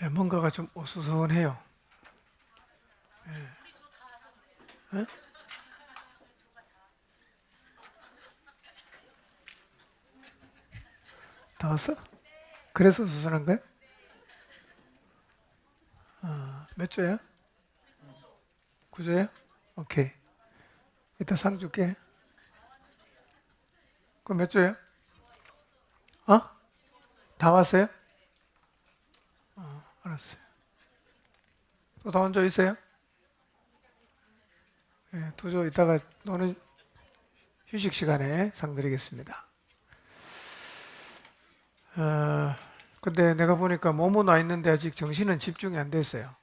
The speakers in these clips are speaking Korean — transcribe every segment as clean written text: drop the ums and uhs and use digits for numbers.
뭔가가 좀 어수선해요. 예? 다 왔어? 그래서 어수선한 거야? 몇 조야? 구조야? 오케이. 이따 상 줄게. 그럼 몇 조야? 어? 다 왔어요? 알았어요. 또 다 온 조 있어요? 예, 두 조 이따가 노는 휴식 시간에 상 드리겠습니다. 어, 근데 내가 보니까 몸은 와 있는데 아직 정신은 집중이 안 됐어요.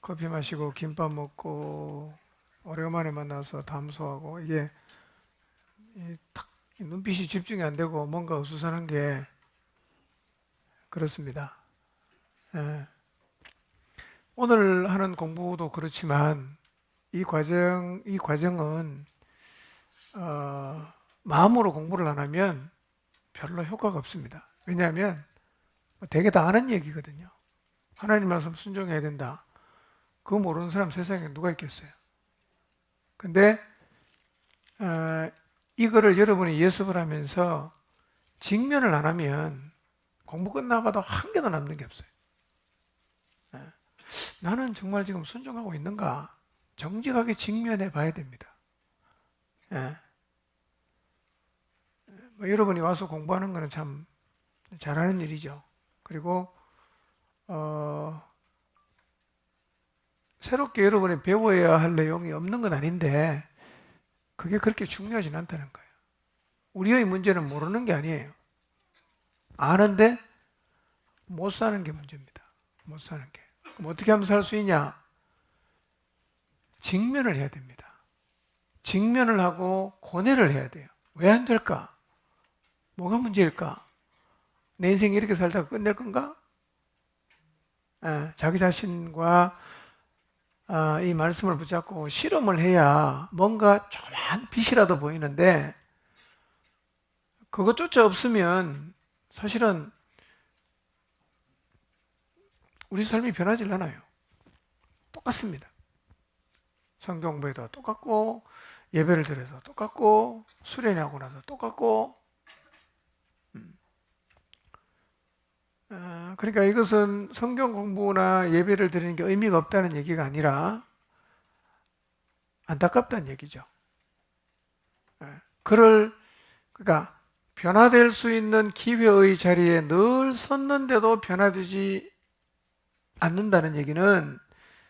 커피 마시고 김밥 먹고 오래간만에 만나서 담소하고 이게 탁 눈빛이 집중이 안 되고 뭔가 어수선한 게 그렇습니다. 예. 오늘 하는 공부도 그렇지만 이 과정은 마음으로 공부를 안 하면 별로 효과가 없습니다. 왜냐하면 되게 다 아는 얘기거든요. 하나님 말씀 순종해야 된다. 그거 모르는 사람 세상에 누가 있겠어요? 근데 이거를 여러분이 예습을 하면서 직면을 안 하면 공부 끝나가도 한 개도 남는 게 없어요. 예. 나는 정말 지금 순종하고 있는가? 정직하게 직면해 봐야 됩니다. 예. 여러분이 와서 공부하는 거는 참 잘하는 일이죠. 그리고 어, 새롭게 여러분이 배워야 할 내용이 없는 건 아닌데 그게 그렇게 중요하진 않다는 거예요. 우리의 문제는 모르는 게 아니에요. 아는데 못 사는 게 문제입니다. 못 사는 게. 그럼 어떻게 하면 살 수 있냐? 직면을 해야 됩니다. 직면을 하고 고뇌를 해야 돼요. 왜 안 될까? 뭐가 문제일까? 내 인생 이렇게 살다가 끝낼 건가? 자기 자신과 이 말씀을 붙잡고 실험을 해야 뭔가 조그만 빛이라도 보이는데 그것조차 없으면 사실은 우리 삶이 변하질 않아요. 똑같습니다. 성경 공부해도 똑같고 예배를 드려도 똑같고 수련하고 나서 똑같고 그러니까 이것은 성경 공부나 예배를 드리는 게 의미가 없다는 얘기가 아니라 안타깝다는 얘기죠. 그러니까 변화될 수 있는 기회의 자리에 늘 섰는데도 변화되지 않는다는 얘기는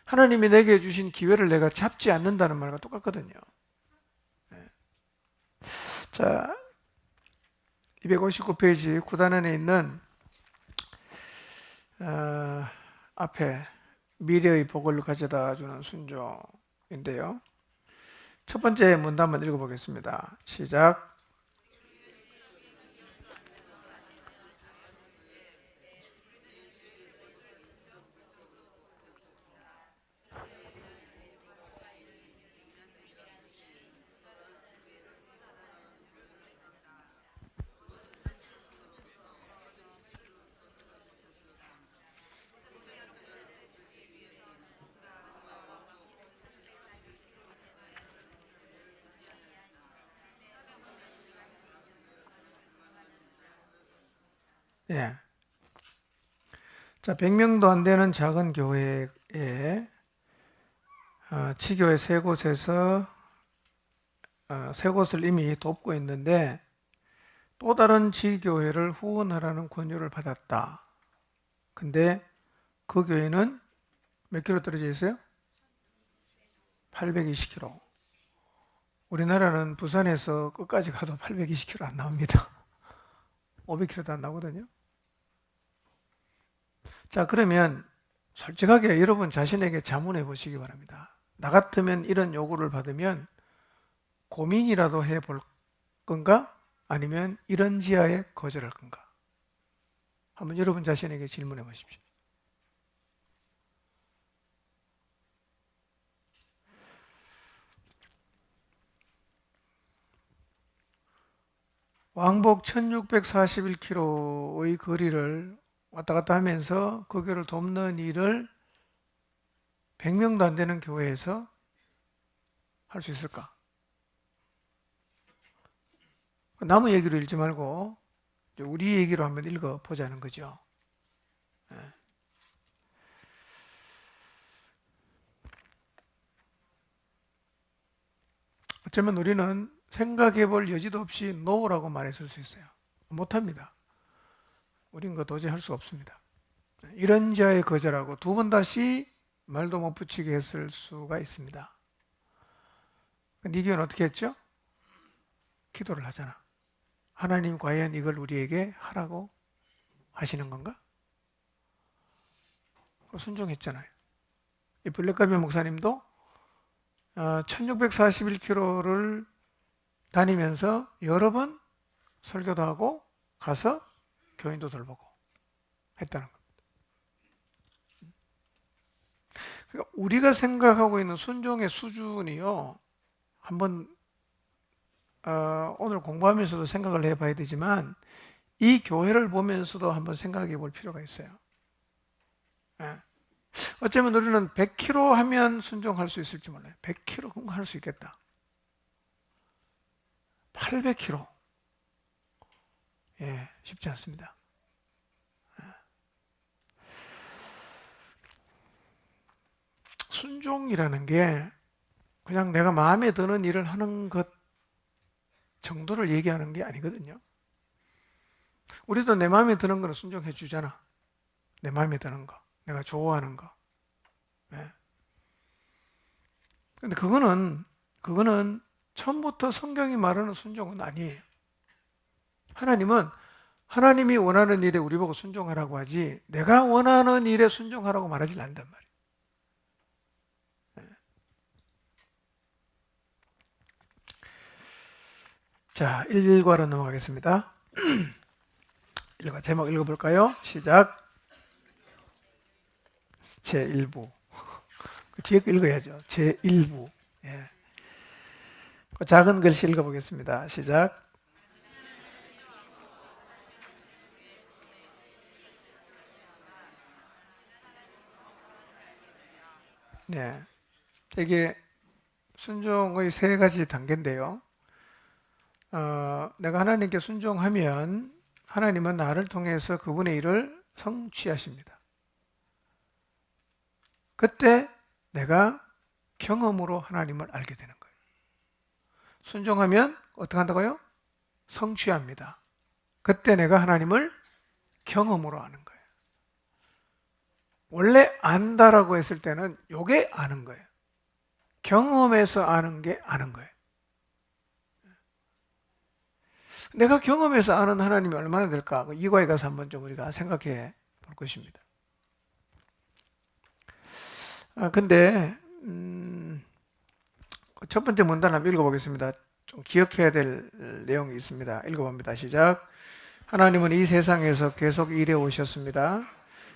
하나님이 내게 주신 기회를 내가 잡지 않는다는 말과 똑같거든요. 자, 259페이지 9단원에 있는 앞에 미래의 복을 가져다 주는 순종인데요. 첫 번째 문단만 읽어보겠습니다. 시작. 예. 자, 100명도 안 되는 작은 교회에 치교회 세 곳을 이미 돕고 있는데 또 다른 지교회를 후원하라는 권유를 받았다. 근데 그 교회는 몇 킬로 떨어져 있어요? 820km. 우리나라는 부산에서 끝까지 가도 820km 안 나옵니다. 500km도 안 나오거든요. 자, 그러면 솔직하게 여러분 자신에게 자문해 보시기 바랍니다. 나 같으면 이런 요구를 받으면 고민이라도 해 볼 건가? 아니면 이런 지하에 거절할 건가? 한번 여러분 자신에게 질문해 보십시오. 왕복 1641km의 거리를 왔다 갔다 하면서 그 교회를 돕는 일을 100명도 안 되는 교회에서 할 수 있을까? 남의 얘기를 읽지 말고 우리 얘기로 한번 읽어보자는 거죠. 어쩌면 우리는 생각해 볼 여지도 없이 no라고 말했을 수 있어요. 못합니다. 우린 그거 도저히 할 수가 없습니다. 이런 자의 거절하고 두 번 다시 말도 못 붙이게 했을 수가 있습니다. 네 교회는 어떻게 했죠? 기도를 하잖아. 하나님 과연 이걸 우리에게 하라고 하시는 건가? 순종했잖아요. 이 블랙가비 목사님도 1641km를 다니면서 여러 번 설교도 하고 가서 교인도 돌보고 했다는 겁니다. 그러니까 우리가 생각하고 있는 순종의 수준이요, 한번 오늘 공부하면서도 생각을 해봐야 되지만 이 교회를 보면서도 한번 생각해 볼 필요가 있어요. 어쩌면 우리는 100km 하면 순종할 수 있을지 몰라요. 100km 그런 거 할 수 있겠다. 800km 쉽지 않습니다. 순종이라는 게 그냥 내가 마음에 드는 일을 하는 것 정도를 얘기하는 게 아니거든요. 우리도 내 마음에 드는 거는 순종해 주잖아. 내 마음에 드는 거, 내가 좋아하는 거. 근데 그거는 처음부터 성경이 말하는 순종은 아니에요. 하나님은 하나님이 원하는 일에 우리 보고 순종하라고 하지 내가 원하는 일에 순종하라고 말하지 않는단 말이에요. 자, 1과로 넘어가겠습니다. 1과 제목 읽어볼까요? 시작. 제1부. 그 뒤에 거 읽어야죠. 제1부. 그 작은 글씨 읽어보겠습니다. 시작. 네, 이게 순종의 세 가지 단계인데요. 내가 하나님께 순종하면 하나님은 나를 통해서 그분의 일을 성취하십니다. 그때 내가 경험으로 하나님을 알게 되는 거예요. 순종하면 어떻게 한다고요? 성취합니다. 그때 내가 하나님을 경험으로 아는 거예요. 원래 안다라고 했을 때는 요게 아는 거예요. 경험해서 아는 게 아는 거예요. 내가 경험해서 아는 하나님이 얼마나 될까? 이과에 가서 한번 좀 우리가 생각해 볼 것입니다. 근데 첫 번째 문단 한번 읽어보겠습니다. 좀 기억해야 될 내용이 있습니다. 읽어봅니다. 시작. 하나님은 이 세상에서 계속 일해 오셨습니다.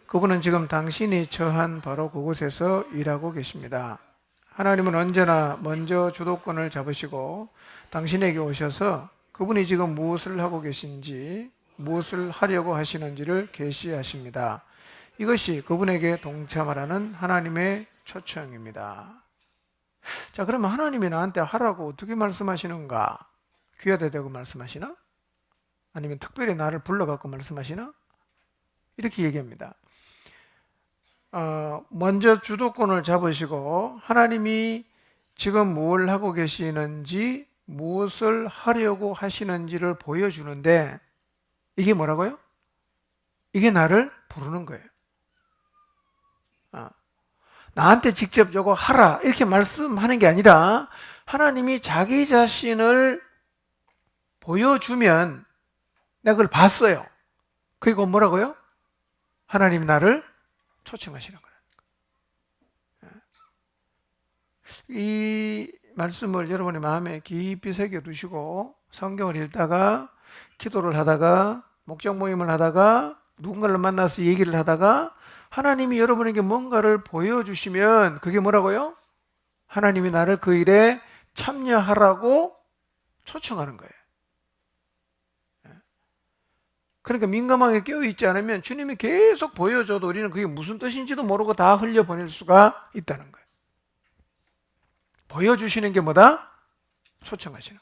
그분은 지금 당신이 처한 바로 그곳에서 일하고 계십니다. 하나님은 언제나 먼저 주도권을 잡으시고 당신에게 오셔서 그분이 지금 무엇을 하고 계신지, 무엇을 하려고 하시는지를 계시하십니다. 이것이 그분에게 동참하라는 하나님의 초청입니다. 자, 그러면 하나님이 나한테 하라고 어떻게 말씀하시는가? 귀하다 대고 말씀하시나? 아니면 특별히 나를 불러갖고 말씀하시나? 이렇게 얘기합니다. 먼저 주도권을 잡으시고 하나님이 지금 뭘 하고 계시는지, 무엇을 하려고 하시는지를 보여주는데 이게 뭐라고요? 이게 나를 부르는 거예요. 나한테 직접 저거 하라 이렇게 말씀하는 게 아니라 하나님이 자기 자신을 보여주면 내가 그걸 봤어요. 그리고 뭐라고요? 하나님이 나를 초청하시는 거예요. 이 말씀을 여러분의 마음에 깊이 새겨두시고 성경을 읽다가 기도를 하다가 목적 모임을 하다가 누군가를 만나서 얘기를 하다가 하나님이 여러분에게 뭔가를 보여주시면 그게 뭐라고요? 하나님이 나를 그 일에 참여하라고 초청하는 거예요. 그러니까 민감하게 깨어있지 않으면 주님이 계속 보여줘도 우리는 그게 무슨 뜻인지도 모르고 다 흘려보낼 수가 있다는 거예요. 보여주시는 게 뭐다? 초청하시는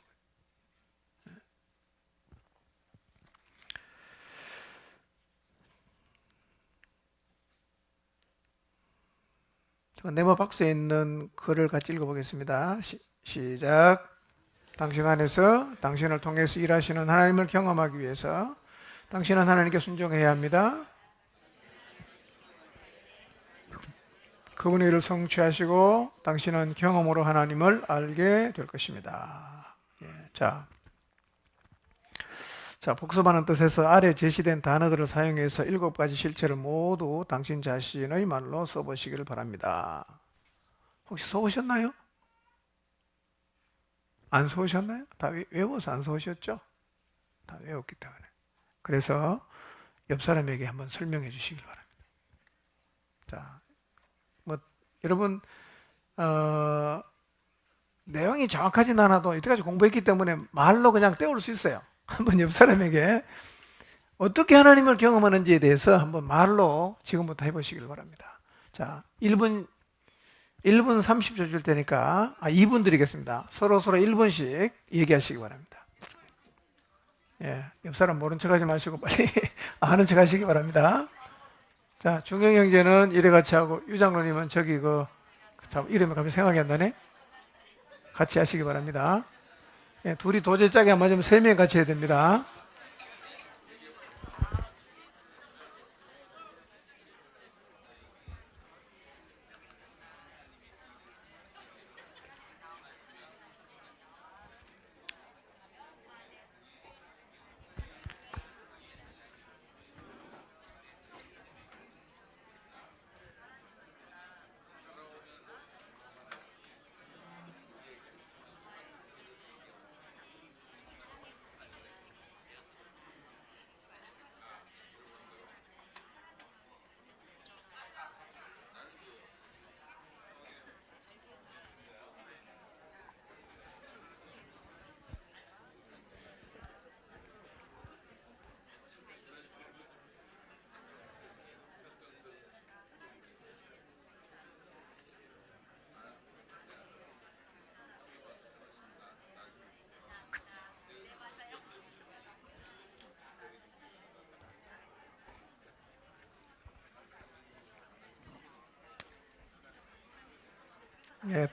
거예요. 네모 박스에 있는 글을 같이 읽어보겠습니다. 시작. 당신 안에서 당신을 통해서 일하시는 하나님을 경험하기 위해서 당신은 하나님께 순종해야 합니다. 그분의 일을 성취하시고 당신은 경험으로 하나님을 알게 될 것입니다. 자, 복습하는 뜻에서 아래 제시된 단어들을 사용해서 7가지 실체를 모두 당신 자신의 말로 써보시기를 바랍니다. 혹시 써보셨나요? 안 써오셨나요? 다 외워서 안 써오셨죠? 다 외웠기 때문에. 그래서 옆 사람에게 한번 설명해 주시길 바랍니다. 자, 여러분 내용이 정확하진 않아도 이때까지 공부했기 때문에 말로 그냥 때울 수 있어요. 한번 옆 사람에게 어떻게 하나님을 경험하는지에 대해서 한번 말로 지금부터 해보시길 바랍니다. 자, 1분 30초 줄 테니까 2분 드리겠습니다. 서로 1분씩 얘기하시기 바랍니다. 옆 사람 모른 척 하지 마시고 빨리 아는 척 하시기 바랍니다. 자, 중영 형제는 이래 같이 하고 유장로님은 저기 이름이 갑자기 생각이 안 나네. 같이 하시기 바랍니다. 둘이 도저히 짝이 안 맞으면 3명 같이 해야 됩니다.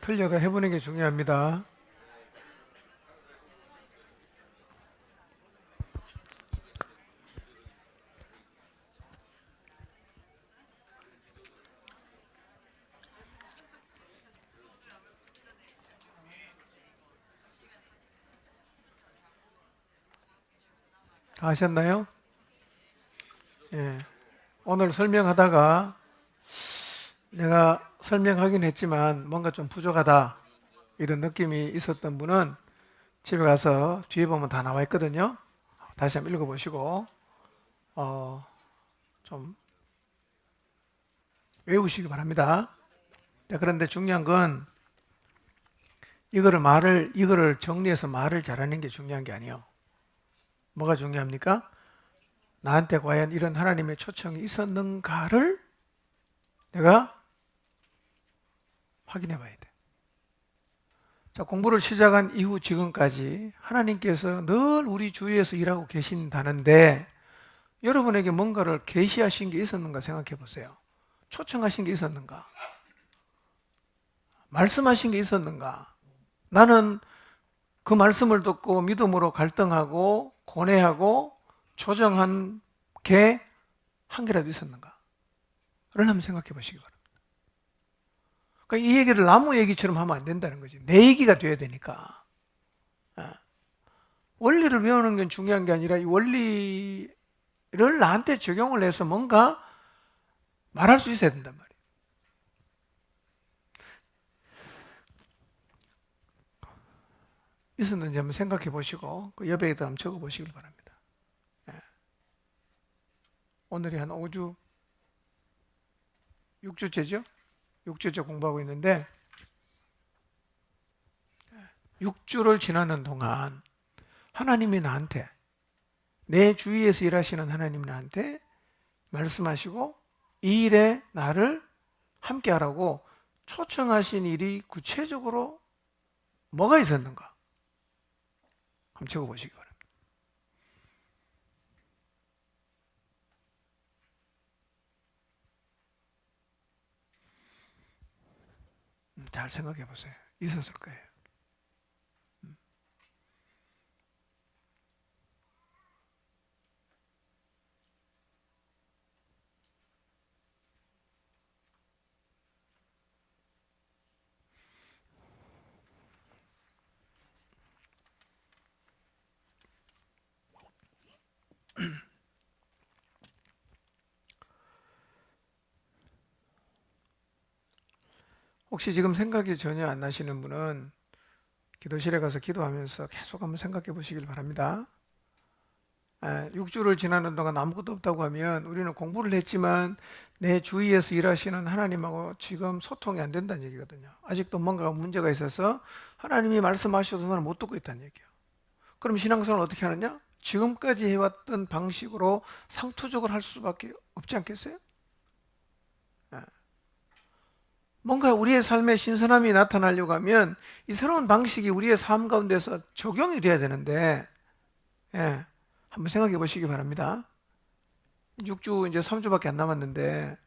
틀려도 해보는 게 중요합니다. 다 하셨나요? 오늘 설명하다가 내가 설명하긴 했지만 뭔가 좀 부족하다 이런 느낌이 있었던 분은 집에 가서 뒤에 보면 다 나와 있거든요. 다시 한번 읽어보시고 좀 외우시기 바랍니다. 그런데 중요한 건 이거를 정리해서 말을 잘하는 게 중요한 게 아니에요. 뭐가 중요합니까? 나한테 과연 이런 하나님의 초청이 있었는가를 내가 확인해 봐야 돼. 자, 공부를 시작한 이후 지금까지 하나님께서 늘 우리 주위에서 일하고 계신다는데 여러분에게 뭔가를 계시하신 게 있었는가 생각해 보세요. 초청하신 게 있었는가? 말씀하신 게 있었는가? 나는 그 말씀을 듣고 믿음으로 갈등하고 고뇌하고 조정한 게 한 개라도 있었는가? 를 한번 생각해 보시기 바랍니다. 그러니까 이 얘기를 나무 얘기처럼 하면 안 된다는 거지. 내 얘기가 돼야 되니까. 원리를 배우는 건 중요한 게 아니라 이 원리를 나한테 적용을 해서 뭔가 말할 수 있어야 된단 말이에요. 있었는지 한번 생각해 보시고 그 옆에다 한번 적어 보시길 바랍니다. 오늘이 한 5주, 6주째죠? 6주째 공부하고 있는데 6주를 지나는 동안 하나님이 나한테 내 주위에서 일하시는 하나님 나한테 말씀하시고 이 일에 나를 함께 하라고 초청하신 일이 구체적으로 뭐가 있었는가? 한번 적어보시기 바랍니다. 잘 생각해 보세요. 있었을 거예요. 혹시 지금 생각이 전혀 안 나시는 분은 기도실에 가서 기도하면서 계속 한번 생각해 보시길 바랍니다. 6주를 지나는 동안 아무것도 없다고 하면 우리는 공부를 했지만 내 주위에서 일하시는 하나님하고 지금 소통이 안 된다는 얘기거든요. 아직도 뭔가 문제가 있어서 하나님이 말씀하셔도 나는 못 듣고 있다는 얘기예요. 그럼 신앙생활을 어떻게 하느냐? 지금까지 해왔던 방식으로 상투적으로 할 수밖에 없지 않겠어요? 뭔가 우리의 삶에 신선함이 나타나려고 하면 이 새로운 방식이 우리의 삶 가운데서 적용이 돼야 되는데, 한번 생각해 보시기 바랍니다. 6주 이제 3주밖에 안 남았는데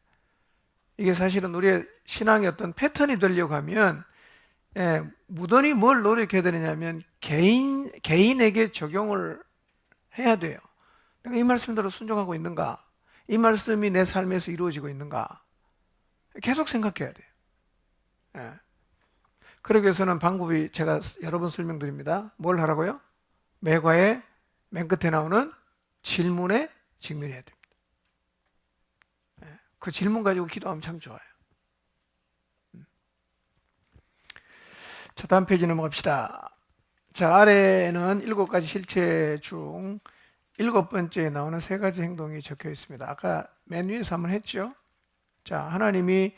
이게 사실은 우리의 신앙의 어떤 패턴이 되려고 하면 무던히 뭘 노력해야 되느냐면 개인에게 적용을 해야 돼요. 내가 이 말씀대로 순종하고 있는가? 이 말씀이 내 삶에서 이루어지고 있는가? 계속 생각해야 돼요. 그러기 위해서는 방법이 제가 여러 번 설명드립니다. 뭘 하라고요? 매과의 맨 끝에 나오는 질문에 직면해야 됩니다. 그 질문 가지고 기도하면 참 좋아요. 자, 다음 페이지 넘어갑시다. 자, 아래에는 7가지 실체 중 7번째에 나오는 3가지 행동이 적혀 있습니다. 아까 맨 위에서 한번 했죠. 자, 하나님이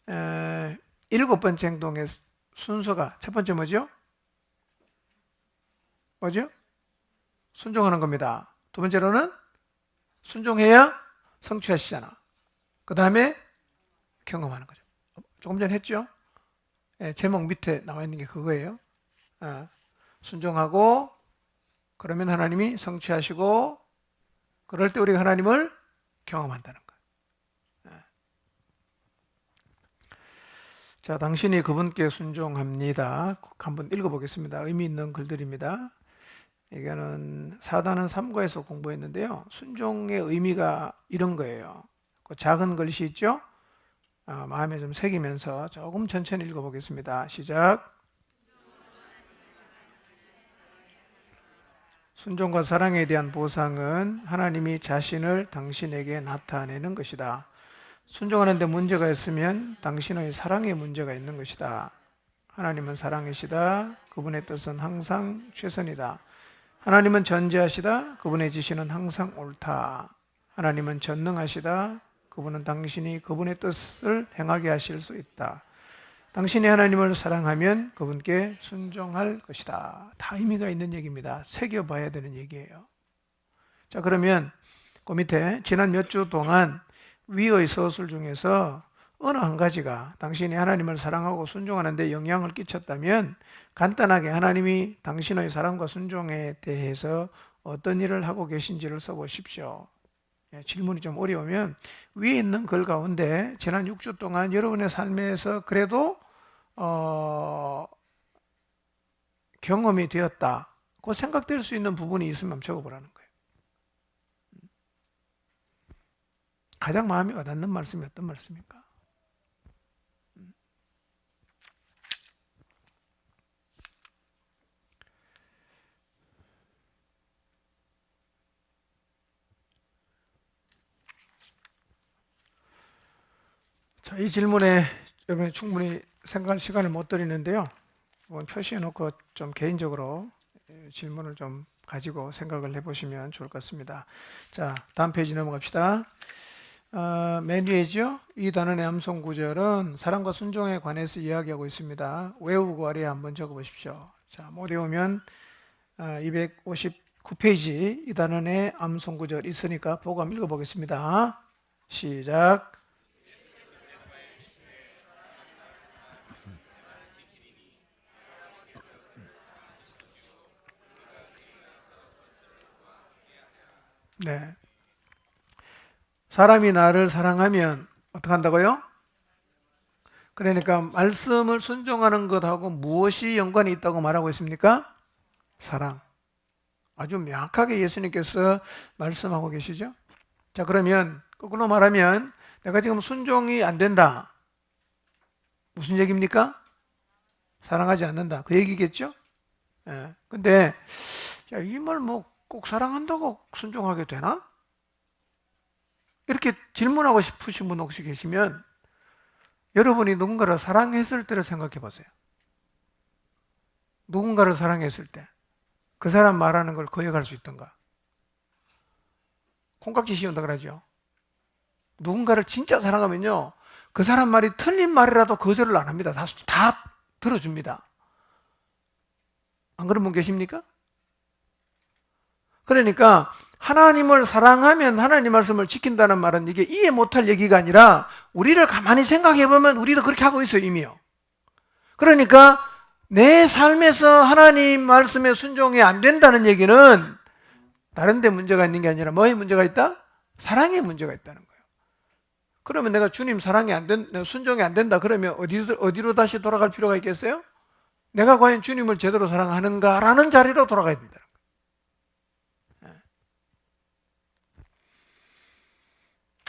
7번째 행동의 순서가 첫 번째 뭐죠? 뭐죠? 순종하는 겁니다. 두 번째로는 순종해야 성취하시잖아. 그 다음에 경험하는 거죠. 조금 전에 했죠? 제목 밑에 나와 있는 게 그거예요. 순종하고 그러면 하나님이 성취하시고 그럴 때 우리가 하나님을 경험한다는 거예요. 자, 당신이 그분께 순종합니다. 한번 읽어보겠습니다. 의미 있는 글들입니다. 이거는 사단은 3과에서 공부했는데요. 순종의 의미가 이런 거예요. 그 작은 글씨 있죠? 마음에 좀 새기면서 조금 천천히 읽어보겠습니다. 시작. 순종과 사랑에 대한 보상은 하나님이 자신을 당신에게 나타내는 것이다. 순종하는데 문제가 있으면 당신의 사랑에 문제가 있는 것이다. 하나님은 사랑이시다. 그분의 뜻은 항상 최선이다. 하나님은 전지하시다. 그분의 지시는 항상 옳다. 하나님은 전능하시다. 그분은 당신이 그분의 뜻을 행하게 하실 수 있다. 당신이 하나님을 사랑하면 그분께 순종할 것이다. 다 의미가 있는 얘기입니다. 새겨봐야 되는 얘기예요. 자, 그러면 그 밑에 지난 몇 주 동안 위의 서술 중에서 어느 한 가지가 당신이 하나님을 사랑하고 순종하는 데 영향을 끼쳤다면 간단하게 하나님이 당신의 사랑과 순종에 대해서 어떤 일을 하고 계신지를 써보십시오. 질문이 좀 어려우면 위에 있는 글 가운데 지난 6주 동안 여러분의 삶에서 그래도 경험이 되었다고 생각될 수 있는 부분이 있으면 적어보라는 거예요. 가장 마음이 와닿는 말씀이 어떤 말씀입니까? 자, 이 질문에 여러분이 충분히 생각할 시간을 못 드리는데요. 표시해 놓고 좀 개인적으로 질문을 좀 가지고 생각을 해보시면 좋을 것 같습니다. 자, 다음 페이지 넘어갑시다. 맨 위에죠. 이 단원의 암송 구절은 사랑과 순종에 관해서 이야기하고 있습니다. 외우고 아래에 한번 적어보십시오. 자, 못 외우면 9페이지 이 단원에 암송 구절 있으니까 보고 한번 읽어보겠습니다. 시작. 네. 사람이 나를 사랑하면 어떻게 한다고요? 그러니까 말씀을 순종하는 것하고 무엇이 연관이 있다고 말하고 있습니까? 사랑. 아주 명확하게 예수님께서 말씀하고 계시죠. 자, 그러면 거꾸로 말하면 내가 지금 순종이 안 된다. 무슨 얘기입니까? 사랑하지 않는다. 그 얘기겠죠? 예. 근데 이 말 뭐 꼭 사랑한다고 순종하게 되나? 이렇게 질문하고 싶으신 분 혹시 계시면 여러분이 누군가를 사랑했을 때를 생각해 보세요. 누군가를 사랑했을 때 그 사람 말하는 걸 거역할 수 있던가? 콩깍지 씌운다 그러죠. 누군가를 진짜 사랑하면요, 그 사람 말이 틀린 말이라도 거절을 안 합니다. 다 들어줍니다. 안 그런 분 계십니까? 그러니까 하나님을 사랑하면 하나님 말씀을 지킨다는 말은 이게 이해 못할 얘기가 아니라 우리를 가만히 생각해 보면 우리도 그렇게 하고 있어요, 이미요. 그러니까 내 삶에서 하나님 말씀에 순종이 안 된다는 얘기는 다른 데 문제가 있는 게 아니라 뭐에 문제가 있다? 사랑에 문제가 있다는 거예요. 그러면 내가 주님 순종이 안 된다 그러면 어디로 다시 돌아갈 필요가 있겠어요? 내가 과연 주님을 제대로 사랑하는가라는 자리로 돌아가야 된다는 거예요.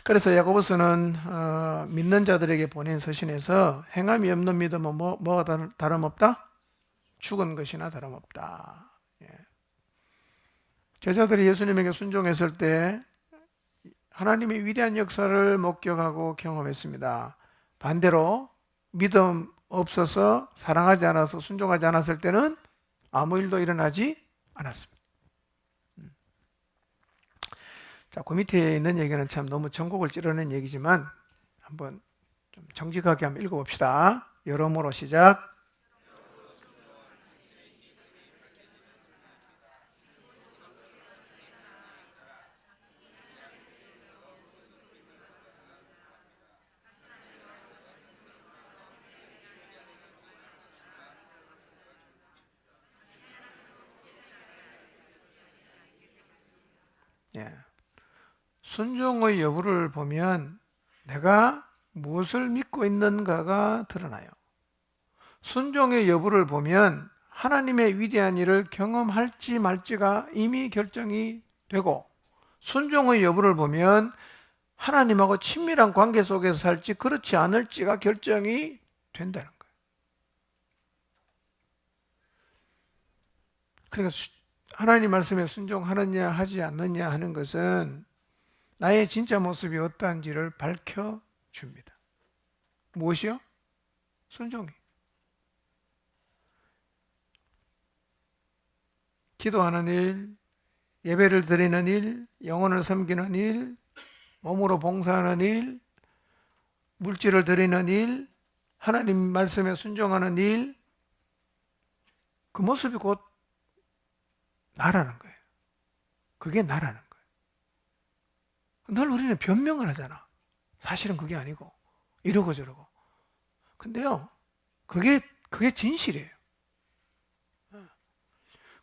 그래서 야고보서는 믿는 자들에게 보낸 서신에서 행함이 없는 믿음은 뭐가 다름없다? 죽은 것이나 다름없다. 제자들이 예수님에게 순종했을 때 하나님의 위대한 역사를 목격하고 경험했습니다. 반대로 믿음 없어서 사랑하지 않아서 순종하지 않았을 때는 아무 일도 일어나지 않았습니다. 자, 그 밑에 있는 얘기는 참 너무 전곡을 찌르는 얘기지만 한번 좀 정직하게 한번 읽어봅시다. 여러모로 시작. 예. 순종의 여부를 보면 내가 무엇을 믿고 있는가가 드러나요. 순종의 여부를 보면 하나님의 위대한 일을 경험할지 말지가 이미 결정이 되고, 순종의 여부를 보면 하나님하고 친밀한 관계 속에서 살지 그렇지 않을지가 결정이 된다는 거예요. 그러니까 하나님 말씀에 순종하느냐 하지 않느냐 하는 것은 나의 진짜 모습이 어떠한지를 밝혀줍니다. 무엇이요? 순종이. 기도하는 일, 예배를 드리는 일, 영혼을 섬기는 일, 몸으로 봉사하는 일, 물질을 드리는 일, 하나님 말씀에 순종하는 일, 그 모습이 곧 나라는 거예요. 그게 나라는 거예요. 늘 우리는 변명을 하잖아. 사실은 그게 아니고 이러고 저러고. 근데요, 그게 진실이에요.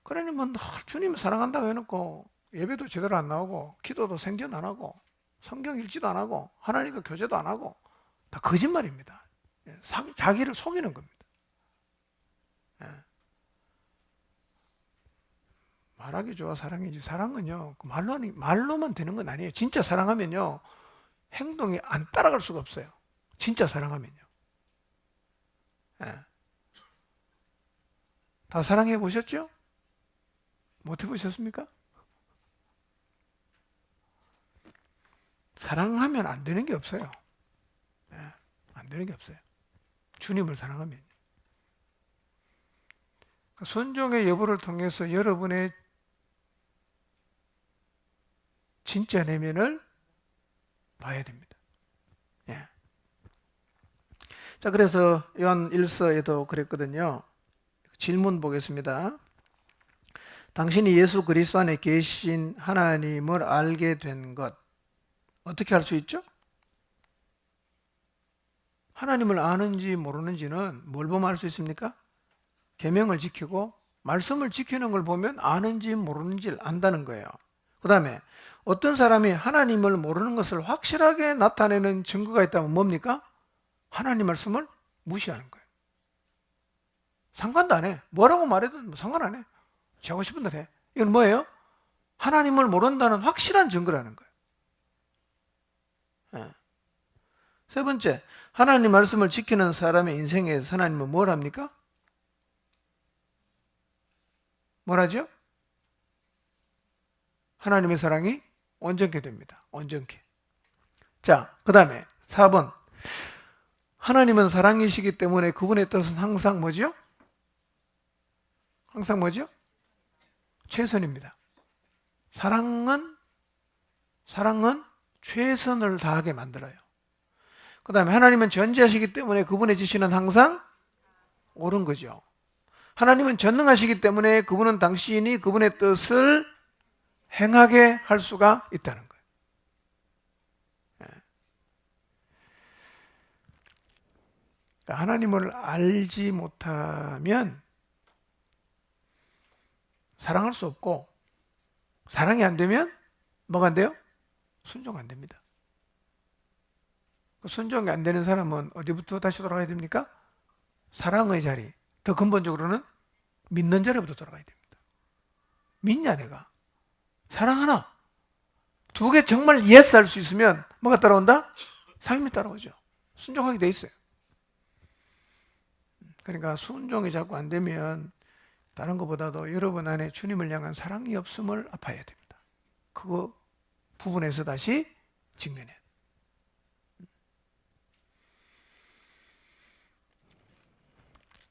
그러니 뭐 주님 사랑한다고 해놓고 예배도 제대로 안 나오고 기도도 생전 안 하고 성경 읽지도 안 하고 하나님과 교제도 안 하고 다 거짓말입니다. 자기를 속이는 겁니다. 말하기 좋아 사랑이지, 사랑은요 말로만 되는 건 아니에요. 진짜 사랑하면요 행동이 안 따라갈 수가 없어요. 진짜 사랑하면요. 다 사랑해 보셨죠? 못 해보셨습니까? 사랑하면 안 되는 게 없어요. 안 되는 게 없어요. 주님을 사랑하면. 순종의 여부를 통해서 여러분의 진짜 내면을 봐야 됩니다. 자, 그래서 요한 1서에도 그랬거든요. 질문 보겠습니다. 당신이 예수 그리스도 안에 계신 하나님을 알게 된 것. 어떻게 알 수 있죠? 하나님을 아는지 모르는지는 뭘 보면 알 수 있습니까? 계명을 지키고 말씀을 지키는 걸 보면 아는지 모르는지를 안다는 거예요. 그 다음에 어떤 사람이 하나님을 모르는 것을 확실하게 나타내는 증거가 있다면 뭡니까? 하나님 말씀을 무시하는 거예요. 상관도 안 해. 뭐라고 말해도 상관 안 해. 하고 싶은 대로 해. 이건 뭐예요? 하나님을 모른다는 확실한 증거라는 거예요. 예. 세 번째, 하나님 말씀을 지키는 사람의 인생에서 하나님은 뭘 합니까? 뭘 하죠? 하나님의 사랑이 온전케 됩니다. 온전케. 자, 그 다음에 4번. 하나님은 사랑이시기 때문에 그분의 뜻은 항상 뭐죠? 항상 뭐죠? 최선입니다. 사랑은 최선을 다하게 만들어요. 그 다음에 하나님은 전지하시기 때문에 그분의 지시는 항상 옳은 거죠. 하나님은 전능하시기 때문에 그분은 당신이 그분의 뜻을 행하게 할 수가 있다는 거예요. 그러니까 하나님을 알지 못하면 사랑할 수 없고, 사랑이 안 되면 뭐가 안 돼요? 순종 안 됩니다. 순종이 안 되는 사람은 어디부터 다시 돌아가야 됩니까? 사랑의 자리. 더 근본적으로는 믿는 자리부터 돌아가야 됩니다. 믿냐 내가? 사랑하나? 두 개 정말 예스 할 수 있으면 뭐가 따라온다? 삶이 따라오죠. 순종하게 돼 있어요. 그러니까 순종이 자꾸 안 되면 다른 것보다도 여러분 안에 주님을 향한 사랑이 없음을 아파해야 됩니다. 그 부분에서 다시 직면해요.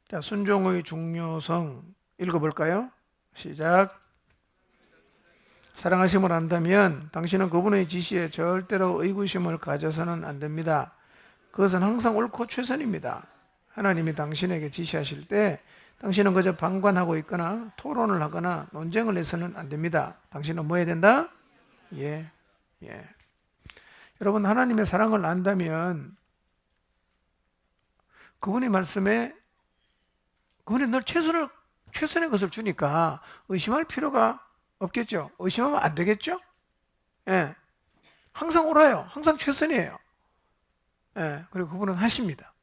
자, 순종의 중요성 읽어볼까요? 시작. 사랑하심을 안다면 당신은 그분의 지시에 절대로 의구심을 가져서는 안 됩니다. 그것은 항상 옳고 최선입니다. 하나님이 당신에게 지시하실 때 당신은 그저 방관하고 있거나 토론을 하거나 논쟁을 해서는 안 됩니다. 당신은 뭐 해야 된다? 예. 여러분, 하나님의 사랑을 안다면 그분의 말씀에 그분이 늘 최선의 것을 주니까 의심할 필요가 없겠죠. 의심하면 안 되겠죠? 예. 항상 옳아요. 항상 최선이에요. 예. 그리고 그분은 하십니다.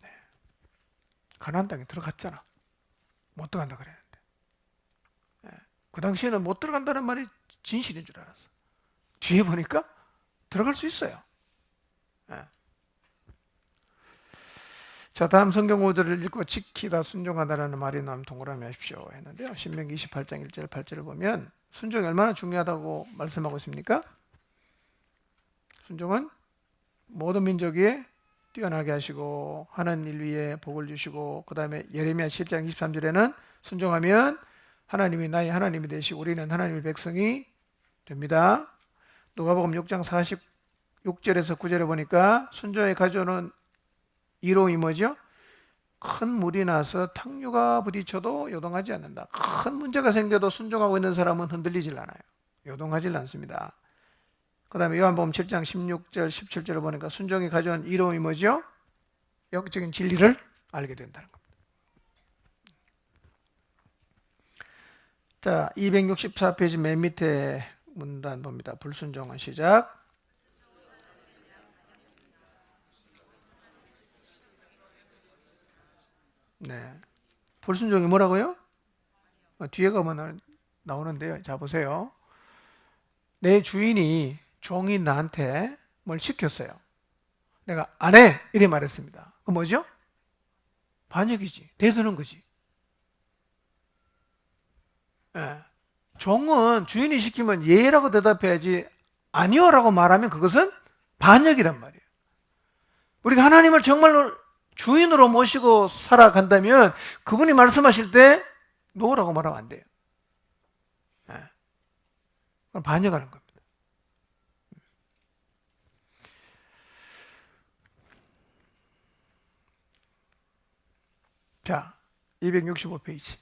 네. 가나안 땅에 들어갔잖아. 못 들어간다 그랬는데. 예. 그 당시에는 못 들어간다는 말이 진실인 줄 알았어. 뒤에 보니까 들어갈 수 있어요. 예. 자, 다음 성경 구절을 읽고 지키다 순종하다라는 말이 나오면 동그라미 하십시오 했는데요. 신명기 28장 1절 8절을 보면 순종이 얼마나 중요하다고 말씀하고 있습니까? 순종은 모든 민족이 뛰어나게 하시고 하는 일 위에 복을 주시고, 그 다음에 예레미야 7장 23절에는 순종하면 하나님이 나의 하나님이 되시고 우리는 하나님의 백성이 됩니다. 누가복음 6장 46절에서 9절에 보니까 순종에 가져오는 이로움이 뭐죠? 큰 물이 나서 탕류가 부딪혀도 요동하지 않는다. 큰 문제가 생겨도 순종하고 있는 사람은 흔들리질 않아요. 요동하질 않습니다. 그 다음에 요한복음 7장 16절 17절을 보니까 순종이 가져온 이로움이 뭐죠? 영적인 진리를 알게 된다는 겁니다. 자, 264페이지 맨 밑에 문단 봅니다. 불순종은 시작. 네. 불순종이 뭐라고요? 뒤에 가면 나오는데요. 자, 보세요. 내 주인이 종이 나한테 뭘 시켰어요. 내가 안 해! 이래 말했습니다. 그 뭐죠? 반역이지. 대드는 거지. 예. 종은 주인이 시키면 예라고 대답해야지 아니요라고 말하면 그것은 반역이란 말이에요. 우리가 하나님을 정말로 주인으로 모시고 살아간다면 그분이 말씀하실 때 노라고 말하면 안 돼요. 예. 그건 반역하는 겁니다. 자, 265페이지.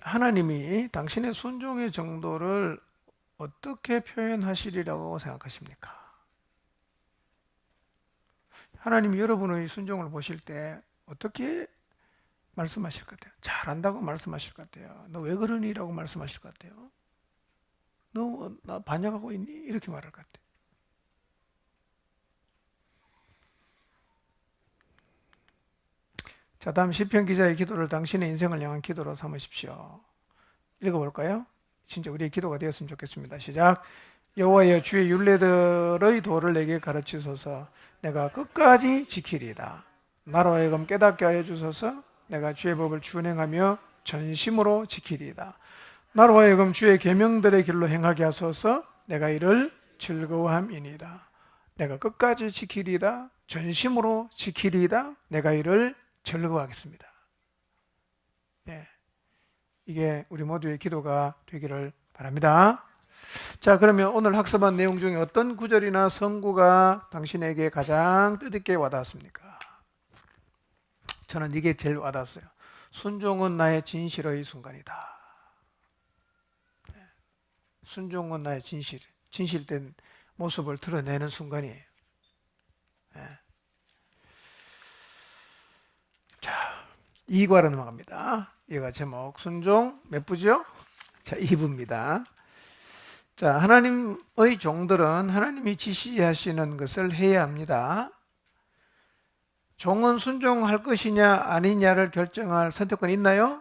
하나님이 당신의 순종의 정도를 어떻게 표현하시리라고 생각하십니까? 하나님이 여러분의 순종을 보실 때 어떻게 말씀하실 것 같아요? 잘한다고 말씀하실 것 같아요? 너 왜 그러니? 라고 말씀하실 것 같아요? 너 나 반역하고 있니? 이렇게 말할 것 같아요. 자, 다음 시편 기자의 기도를 당신의 인생을 향한 기도로 삼으십시오. 읽어볼까요? 진짜 우리의 기도가 되었으면 좋겠습니다. 시작. 여호와여, 주의 율례들의 도를 내게 가르치소서. 내가 끝까지 지키리이다. 나로 하여금 깨닫게 하여 주소서. 내가 주의 법을 준행하며 전심으로 지키리이다. 나로 하여금 주의 계명들의 길로 행하게 하소서. 내가 이를 즐거워함이니이다. 내가 끝까지 지키리이다. 전심으로 지키리이다. 내가 이를 즐거워하겠습니다. 네, 이게 우리 모두의 기도가 되기를 바랍니다. 자, 그러면 오늘 학습한 내용 중에 어떤 구절이나 성구가 당신에게 가장 뜻있게 와닿았습니까? 저는 이게 제일 와닿았어요. 순종은 나의 진실의 순간이다. 네, 순종은 나의 진실된 모습을 드러내는 순간이에요. 네. 자, 2과로 넘어갑니다. 이가 제목 순종 몇 부죠? 자, 2부입니다. 자, 하나님의 종들은 하나님이 지시하시는 것을 해야 합니다. 종은 순종할 것이냐 아니냐를 결정할 선택권이 있나요?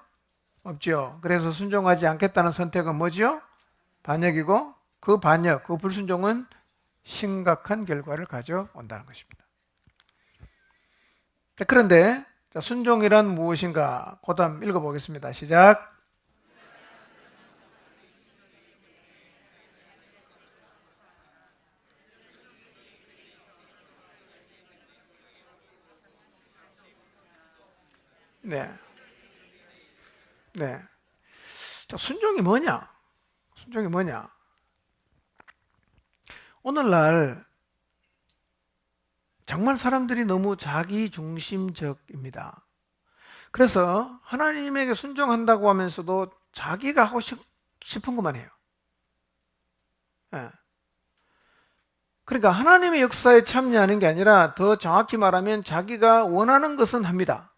없죠. 그래서 순종하지 않겠다는 선택은 뭐죠? 반역이고, 그 반역, 그 불순종은 심각한 결과를 가져온다는 것입니다. 자, 그런데 순종이란 무엇인가? 그 다음 읽어보겠습니다. 시작. 네. 네. 자, 순종이 뭐냐? 순종이 뭐냐? 오늘날 정말 사람들이 너무 자기중심적입니다. 그래서 하나님에게 순종한다고 하면서도 자기가 하고 싶은 것만 해요. 네. 그러니까 하나님의 역사에 참여하는 게 아니라 더 정확히 말하면 자기가 원하는 것은 합니다.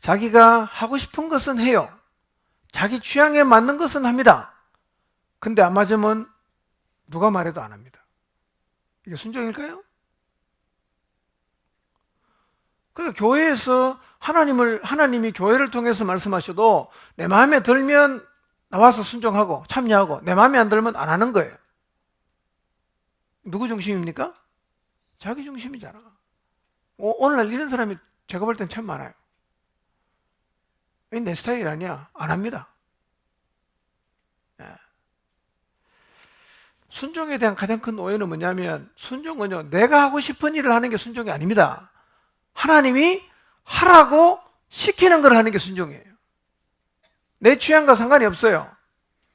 자기가 하고 싶은 것은 해요. 자기 취향에 맞는 것은 합니다. 근데 안 맞으면 누가 말해도 안 합니다. 이게 순종일까요? 그러니까 교회에서 하나님이 교회를 통해서 말씀하셔도 내 마음에 들면 나와서 순종하고 참여하고 내 마음에 안 들면 안 하는 거예요. 누구 중심입니까? 자기 중심이잖아. 오늘날 이런 사람이 제가 볼 땐 참 많아요. 내 스타일 아니야. 안 합니다. 네. 순종에 대한 가장 큰 오해는 뭐냐면 순종은요, 내가 하고 싶은 일을 하는 게 순종이 아닙니다. 하나님이 하라고 시키는 걸 하는 게 순종이에요. 내 취향과 상관이 없어요.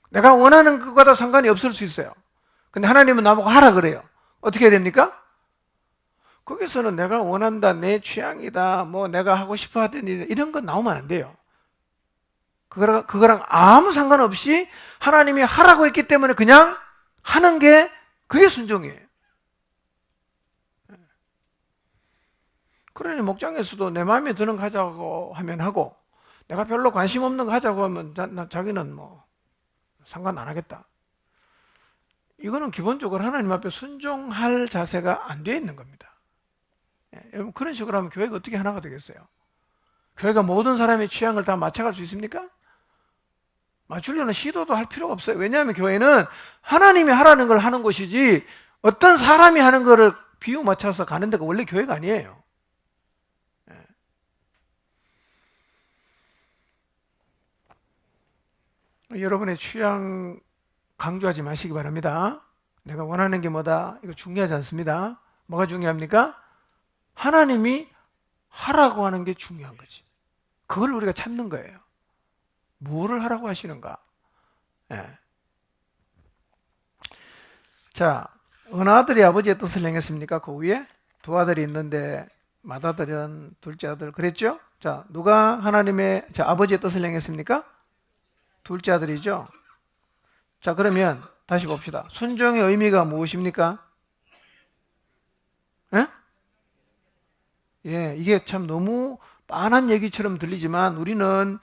내가 원하는 것과도 상관이 없을 수 있어요. 근데 하나님은 나보고 하라 그래요. 어떻게 해야 됩니까? 거기서는 내가 원한다, 내 취향이다, 뭐 내가 하고 싶어 하던 일, 이런 건 나오면 안 돼요. 그거랑 아무 상관없이 하나님이 하라고 했기 때문에 그냥 하는 게 그게 순종이에요. 그러니 목장에서도 내 마음에 드는 거 하자고 하면 하고, 내가 별로 관심 없는 거 하자고 하면 자기는 뭐 상관 안 하겠다. 이거는 기본적으로 하나님 앞에 순종할 자세가 안 되어 있는 겁니다. 여러분, 그런 식으로 하면 교회가 어떻게 하나가 되겠어요? 교회가 모든 사람의 취향을 다 맞춰갈 수 있습니까? 맞추려는 시도도 할 필요가 없어요. 왜냐하면 교회는 하나님이 하라는 걸 하는 곳이지 어떤 사람이 하는 거를 비유 맞춰서 가는 데가 원래 교회가 아니에요. 여러분의 취향 강조하지 마시기 바랍니다. 내가 원하는 게 뭐다? 이거 중요하지 않습니다. 뭐가 중요합니까? 하나님이 하라고 하는 게 중요한 거지. 그걸 우리가 찾는 거예요. 뭐를 하라고 하시는가? 예. 자, 어느 아들이 아버지의 뜻을 행했습니까? 그 위에 두 아들이 있는데 맏아들은 둘째 아들 그랬죠? 자, 누가 하나님의 아버지의 뜻을 행했습니까? 둘째 아들이죠. 자, 그러면 다시 봅시다. 순종의 의미가 무엇입니까? 예? 예, 이게 참 너무 빤한 얘기처럼 들리지만 우리는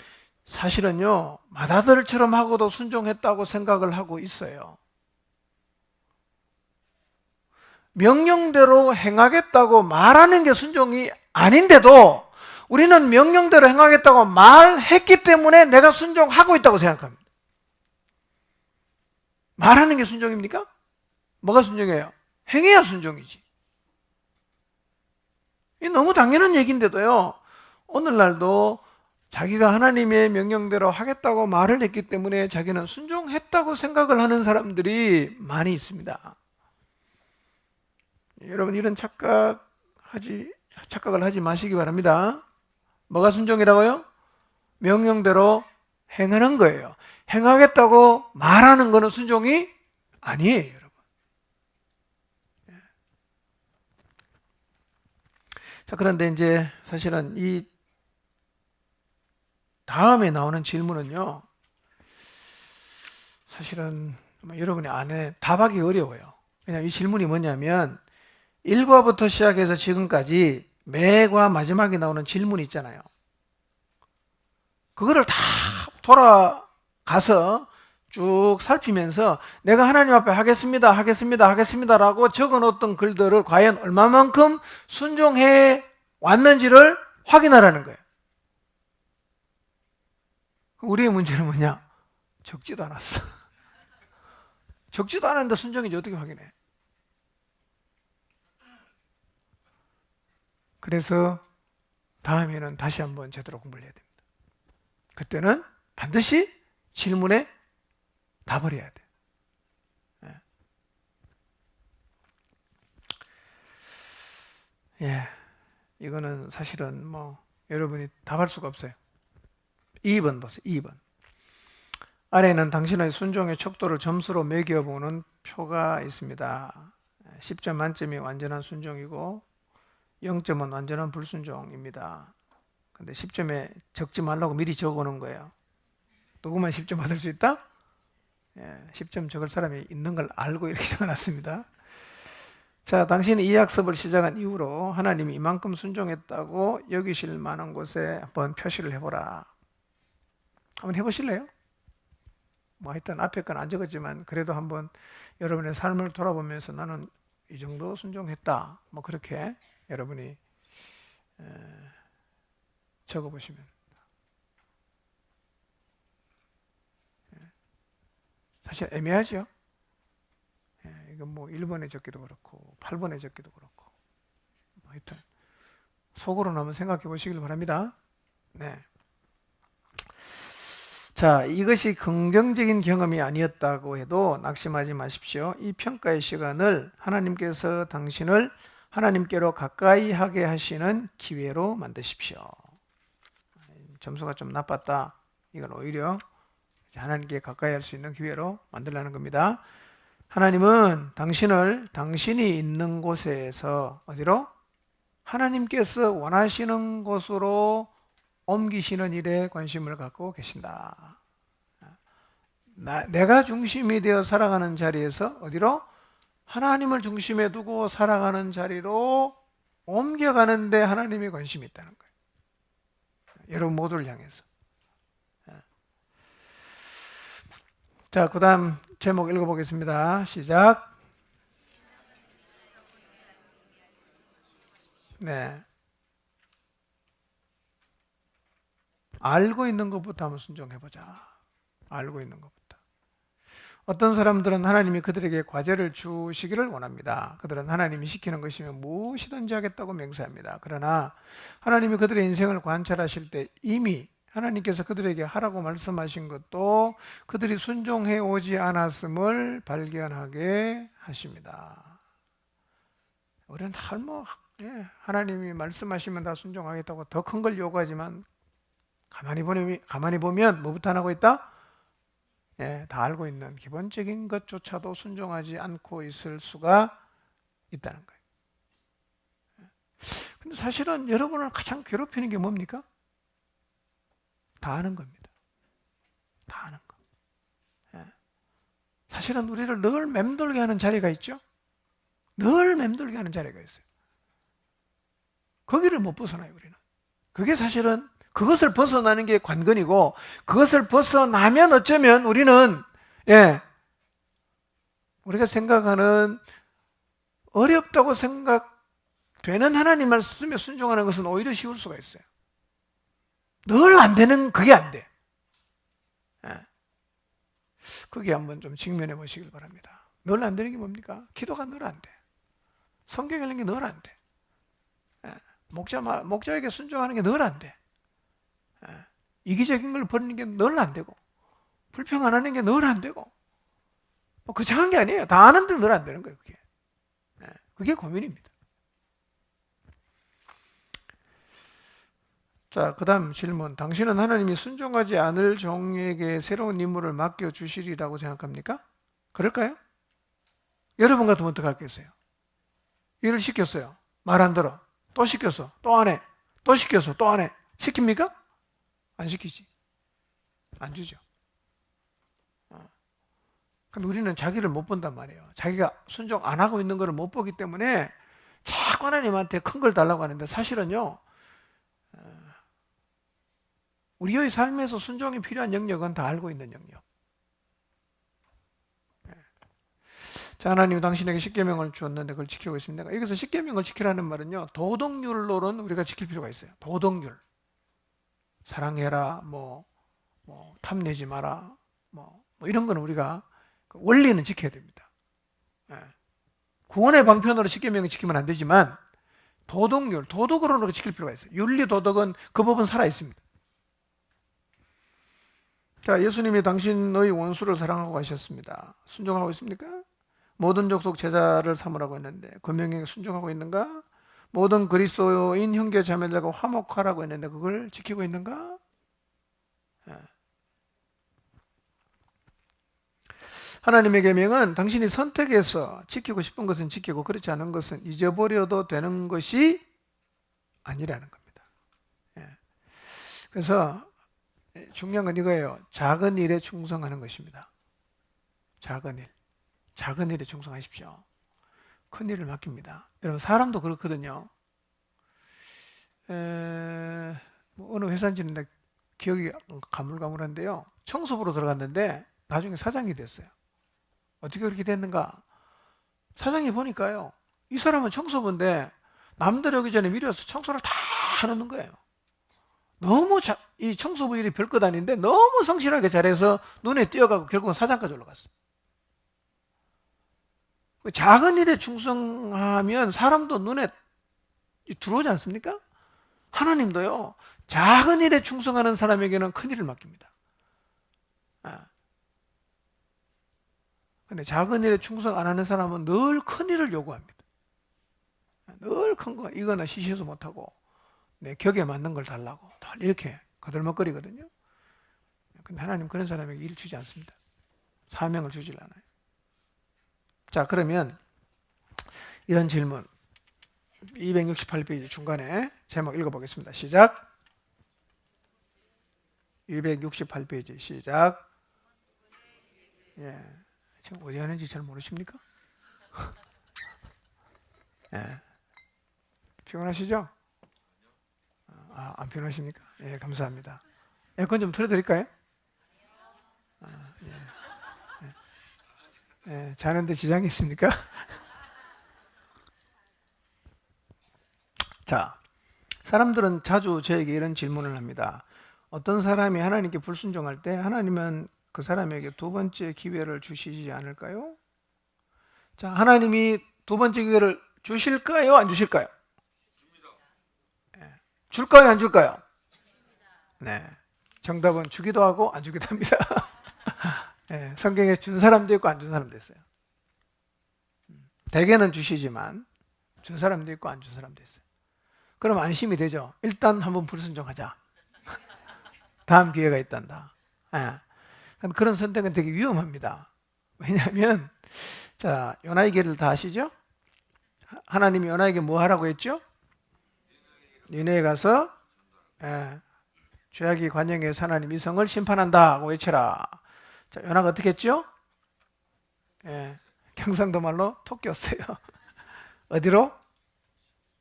사실은요, 맏아들처럼 하고도 순종했다고 생각을 하고 있어요. 명령대로 행하겠다고 말하는 게 순종이 아닌데도 우리는 명령대로 행하겠다고 말했기 때문에 내가 순종하고 있다고 생각합니다. 말하는 게 순종입니까? 뭐가 순종이에요? 행해야 순종이지. 이 너무 당연한 얘기인데도요, 오늘날도 자기가 하나님의 명령대로 하겠다고 말을 했기 때문에 자기는 순종했다고 생각을 하는 사람들이 많이 있습니다. 여러분, 이런 착각을 하지 마시기 바랍니다. 뭐가 순종이라고요? 명령대로 행하는 거예요. 행하겠다고 말하는 거는 순종이 아니에요, 여러분. 자, 그런데 이제 사실은 이 다음에 나오는 질문은요, 사실은 여러분이 안에 답하기 어려워요. 왜냐하면 이 질문이 뭐냐면 1과부터 시작해서 지금까지 매과 마지막에 나오는 질문이 있잖아요. 그거를 다 돌아가서 쭉 살피면서 내가 하나님 앞에 하겠습니다 라고 적어놓았던 글들을 과연 얼마만큼 순종해 왔는지를 확인하라는 거예요. 우리의 문제는 뭐냐? 적지도 않았어. 적지도 않았는데 순종인지 어떻게 확인해? 그래서 다음에는 다시 한번 제대로 공부를 해야 됩니다. 그때는 반드시 질문에 답을 해야 돼. 예, 이거는 사실은 여러분이 답할 수가 없어요. 2번 보세요. 2번. 아래에는 당신의 순종의 척도를 점수로 매겨보는 표가 있습니다. 10점 만점이 완전한 순종이고 0점은 완전한 불순종입니다. 근데 10점에 적지 말라고 미리 적어놓은 거예요. 누구만 10점 받을 수 있다? 10점 적을 사람이 있는 걸 알고 이렇게 적어놨습니다. 자, 당신이 이 학습을 시작한 이후로 하나님이 이만큼 순종했다고 여기실 만한 곳에 한번 표시를 해보라. 한번 해보실래요? 하여튼 앞에 건 안 적었지만 그래도 한번 여러분의 삶을 돌아보면서 나는 이 정도 순종했다. 그렇게 여러분이 적어보시면. 사실 애매하죠? 이건 1번에 적기도 그렇고 8번에 적기도 그렇고 하여튼 속으로는 한번 생각해 보시길 바랍니다. 네. 자, 이것이 긍정적인 경험이 아니었다고 해도 낙심하지 마십시오. 이 평가의 시간을 하나님께서 당신을 하나님께로 가까이 하게 하시는 기회로 만드십시오. 점수가 좀 나빴다. 이건 오히려 하나님께 가까이 할 수 있는 기회로 만들라는 겁니다. 하나님은 당신을 당신이 있는 곳에서 어디로? 하나님께서 원하시는 곳으로 옮기시는 일에 관심을 갖고 계신다. 내가 중심이 되어 살아가는 자리에서 어디로? 하나님을 중심에 두고 살아가는 자리로 옮겨가는데 하나님의 관심이 있다는 거예요. 여러분 모두를 향해서. 자, 그 다음 제목 읽어보겠습니다. 시작. 네. 알고 있는 것부터 한번 순종해보자. 알고 있는 것부터. 어떤 사람들은 하나님이 그들에게 과제를 주시기를 원합니다. 그들은 하나님이 시키는 것이면 무엇이든지 하겠다고 맹세합니다. 그러나 하나님이 그들의 인생을 관찰하실 때 이미 하나님께서 그들에게 하라고 말씀하신 것도 그들이 순종해 오지 않았음을 발견하게 하십니다. 우리는 하나님이 말씀하시면 다 순종하겠다고 더 큰 걸 요구하지만 가만히 보면 뭐부터 안 하고 있다? 다 알고 있는 기본적인 것조차도 순종하지 않고 있을 수가 있다는 거예요. 근데 사실은 여러분을 가장 괴롭히는 게 뭡니까? 다 아는 겁니다. 다 아는 거. 예. 사실은 우리를 늘 맴돌게 하는 자리가 있죠? 늘 맴돌게 하는 자리가 있어요. 거기를 못 벗어나요, 우리는. 그게 사실은 그것을 벗어나는 게 관건이고, 그것을 벗어나면 어쩌면 우리는, 우리가 생각하는 어렵다고 생각되는 하나님 말씀에 순종하는 것은 오히려 쉬울 수가 있어요. 늘 안 되는 그게 안 돼. 그게 한번 좀 직면해 보시길 바랍니다. 늘 안 되는 게 뭡니까? 기도가 늘 안 돼. 성경 읽는 게 늘 안 돼. 목자에게 순종하는 게 늘 안 돼. 이기적인 걸 버리는 게 늘 안 되고, 불평 안 하는 게 늘 안 되고, 뭐 거창한 게 아니에요. 다 아는데 늘 안 되는 거예요, 그게. 그게 고민입니다. 자, 그 다음 질문. 당신은 하나님이 순종하지 않을 종에게 새로운 임무를 맡겨주시리라고 생각합니까? 그럴까요? 여러분 같으면 어떡하겠어요? 일을 시켰어요. 말 안 들어. 또 시켰어. 또 안 해. 또 시켰어. 또 안 해. 시킵니까? 안 시키지. 안 주죠. 근데 우리는 자기를 못 본단 말이에요. 자기가 순종 안 하고 있는 것을 못 보기 때문에 자꾸 하나님한테 큰 걸 달라고 하는데, 사실은요, 우리의 삶에서 순종이 필요한 영역은 다 알고 있는 영역. 자, 하나님이 당신에게 십계명을 주었는데 그걸 지키고 있습니다. 여기서 십계명을 지키라는 말은요, 도덕률로는 우리가 지킬 필요가 있어요. 도덕률. 사랑해라, 탐내지 마라, 이런 거는 우리가 원리는 지켜야 됩니다. 구원의 방편으로 십계명을 지키면 안 되지만 도덕률, 도덕으로는 지킬 필요가 있어요. 윤리 도덕은 그 법은 살아 있습니다. 자, 예수님이 당신의 원수를 사랑하고 가셨습니다. 순종하고 있습니까? 모든 족속 제자를 삼으라고 했는데 그 명령에 순종하고 있는가? 모든 그리스도인 형제 자매들과 화목하라고 했는데 그걸 지키고 있는가? 하나님의 계명은 당신이 선택해서 지키고 싶은 것은 지키고 그렇지 않은 것은 잊어버려도 되는 것이 아니라는 겁니다. 그래서 중요한 건 이거예요. 작은 일에 충성하는 것입니다. 작은 일. 작은 일에 충성하십시오. 큰 일을 맡깁니다. 여러분, 사람도 그렇거든요. 어느 회사인지는 기억이 가물가물한데요. 청소부로 들어갔는데 나중에 사장이 됐어요. 어떻게 그렇게 됐는가? 사장이 보니까요, 이 사람은 청소부인데 남들 오기 전에 미리 와서 청소를 다 해놓는 거예요. 너무 이 청소부 일이 별것 아닌데 너무 성실하게 잘해서 눈에 띄어가고 결국은 사장까지 올라갔어요. 작은 일에 충성하면 사람도 눈에 들어오지 않습니까? 하나님도요, 작은 일에 충성하는 사람에게는 큰 일을 맡깁니다. 근데 작은 일에 충성 안 하는 사람은 늘 큰 일을 요구합니다. 늘 큰 거, 이거는 시시해서 못하고 내 격에 맞는 걸 달라고 이렇게 거들먹거리거든요. 근데 하나님 그런 사람에게 일을 주지 않습니다. 사명을 주질 않아요. 자, 그러면 이런 질문 268페이지 중간에 제목 읽어보겠습니다. 시작. 268페이지 시작. 지금 어디 하는지 잘 모르십니까? 피곤하시죠? 안 피곤하십니까? 감사합니다. 에어컨 좀 틀어드릴까요? 자는데 지장이 있습니까? 자, 사람들은 자주 저에게 이런 질문을 합니다. 어떤 사람이 하나님께 불순종할 때 하나님은 그 사람에게 두 번째 기회를 주시지 않을까요? 자, 하나님이 두 번째 기회를 주실까요? 안 주실까요? 줄까요? 안 줄까요? 네. 정답은 주기도 하고 안 주기도 합니다. 성경에 준 사람도 있고 안 준 사람도 있어요. 대개는 주시지만 준 사람도 있고 안 준 사람도 있어요. 그럼 안심이 되죠. 일단 한번 불순종하자. 다음 기회가 있단다. 그런 선택은 되게 위험합니다. 왜냐하면 자, 요나에게를 다 아시죠? 하나님이 요나에게 뭐 하라고 했죠? 니네에 가서 죄악이 관영해서 하나님 이성을 심판한다 하고 외쳐라. 자, 요나가 어떻게 했죠? 경상도 말로 토끼였어요. 어디로?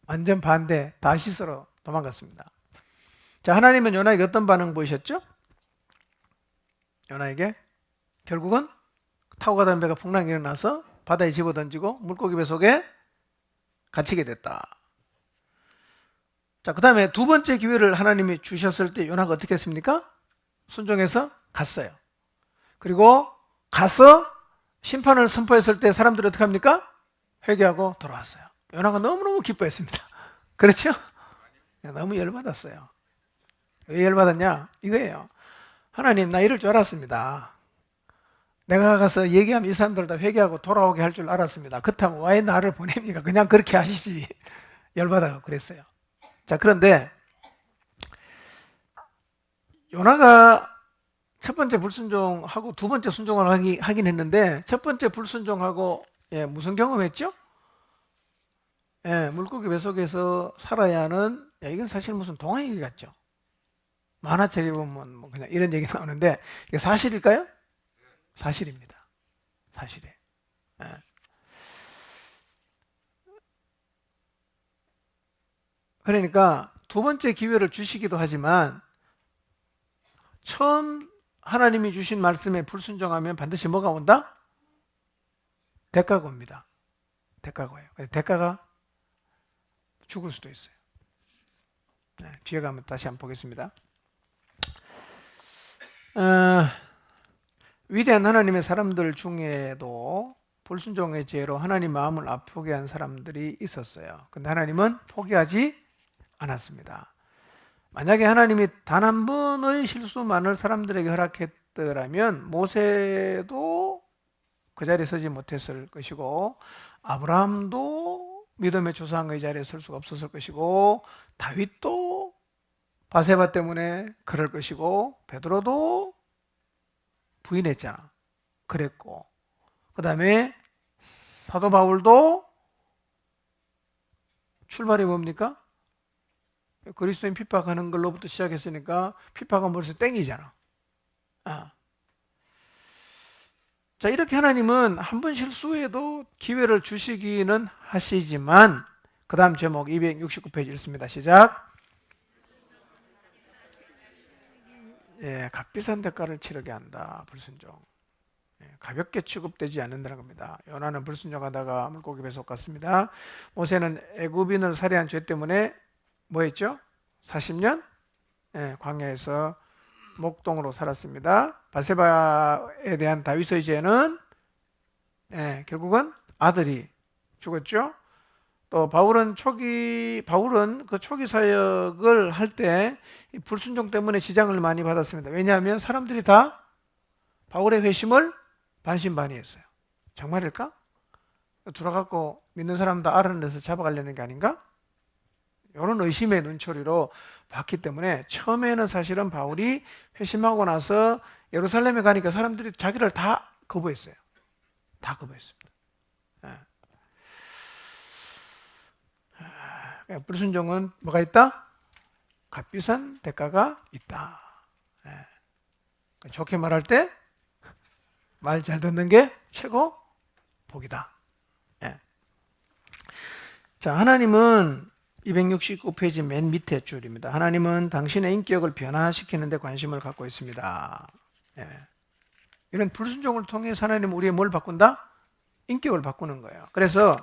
완전 반대 다시스로 도망갔습니다. 자, 하나님은 요나에게 어떤 반응 보이셨죠? 요나에게 결국은 타고 가던 배가 풍랑이 일어나서 바다에 집어던지고 물고기 배 속에 갇히게 됐다. 자, 그 다음에 두 번째 기회를 하나님이 주셨을 때 요나가 어떻게 했습니까? 순종해서 갔어요. 그리고 가서 심판을 선포했을 때 사람들이 어떻게 합니까? 회개하고 돌아왔어요. 요나가 너무너무 기뻐했습니다. 그렇죠? 너무 열받았어요. 왜 열받았냐? 이거예요. 하나님, 나 이럴 줄 알았습니다. 내가 가서 얘기하면 이 사람들 다 회개하고 돌아오게 할 줄 알았습니다. 그렇다면 왜 나를 보냅니까? 그냥 그렇게 하시지. 열받아서 그랬어요. 자, 그런데 요나가 첫 번째 불순종하고 두 번째 순종을 하긴 했는데 첫 번째 불순종하고 무슨 경험했죠? 물고기 배 속에서 살아야 하는, 이건 사실 무슨 동화 얘기 같죠? 만화책에 보면 뭐 그냥 이런 얘기 나오는데 이게 사실일까요? 사실입니다. 사실이에요. 그러니까 두 번째 기회를 주시기도 하지만 처음 하나님이 주신 말씀에 불순종하면 반드시 뭐가 온다? 대가가 옵니다. 대가가 와요. 대가가 죽을 수도 있어요. 뒤에 가면 다시 한번 보겠습니다. 위대한 하나님의 사람들 중에도 불순종의 죄로 하나님 마음을 아프게 한 사람들이 있었어요. 근데 하나님은 포기하지 않았습니다. 만약에 하나님이 단 한 번의 실수만을 사람들에게 허락했더라면 모세도 그 자리에 서지 못했을 것이고 아브라함도 믿음의 조상의 자리에 설 수가 없었을 것이고 다윗도 바세바 때문에 그럴 것이고 베드로도 부인했잖아. 그랬고 그 다음에 사도 바울도 출발이 뭡니까? 그리스도인 핍박하는 걸로부터 시작했으니까 핍박은 벌써 땡이잖아. 자, 이렇게 하나님은 한 번 실수해도 기회를 주시기는 하시지만 그 다음 제목 269페이지 읽습니다. 시작. 값비싼 대가를 치르게 한다. 불순종. 가볍게 취급되지 않는다는 겁니다. 요나는 불순종하다가 물고기 배 속 갔습니다. 모세는 애굽인을 살해한 죄 때문에 뭐 했죠? 40년 광야에서 목동으로 살았습니다. 바세바에 대한 다윗의 죄는 결국은 아들이 죽었죠. 또 바울은 그 초기 사역을 할 때 불순종 때문에 지장을 많이 받았습니다. 왜냐하면 사람들이 다 바울의 회심을 반신반의했어요. 정말일까? 들어가고 믿는 사람 다 알아내서 잡아가려는 게 아닌가? 이런 의심의 눈초리로 봤기 때문에 처음에는 사실은 바울이 회심하고 나서 예루살렘에 가니까 사람들이 자기를 다 거부했어요. 다 거부했습니다. 불순종은 뭐가 있다? 값비싼 대가가 있다. 좋게 말할 때 말 잘 듣는 게 최고 복이다. 자, 하나님은 269페이지 맨 밑에 줄입니다. 하나님은 당신의 인격을 변화시키는 데 관심을 갖고 있습니다. 이런 불순종을 통해서 하나님은 우리의 뭘 바꾼다? 인격을 바꾸는 거예요. 그래서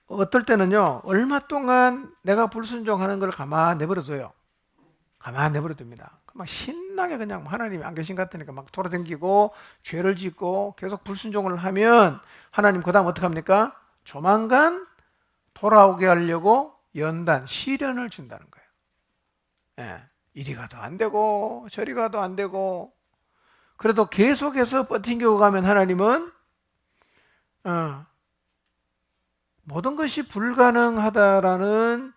어떨 때는요, 얼마 동안 내가 불순종하는 걸 가만 내버려둬요. 가만 내버려둡니다. 막 신나게 그냥 하나님이 안 계신 것 같으니까 막 돌아다니고 죄를 짓고 계속 불순종을 하면 하나님 그 다음 어떻게 합니까? 조만간 돌아오게 하려고 연단, 시련을 준다는 거예요. 이리 가도 안 되고 저리 가도 안 되고 그래도 계속해서 버팅겨 가면 하나님은 모든 것이 불가능하다라는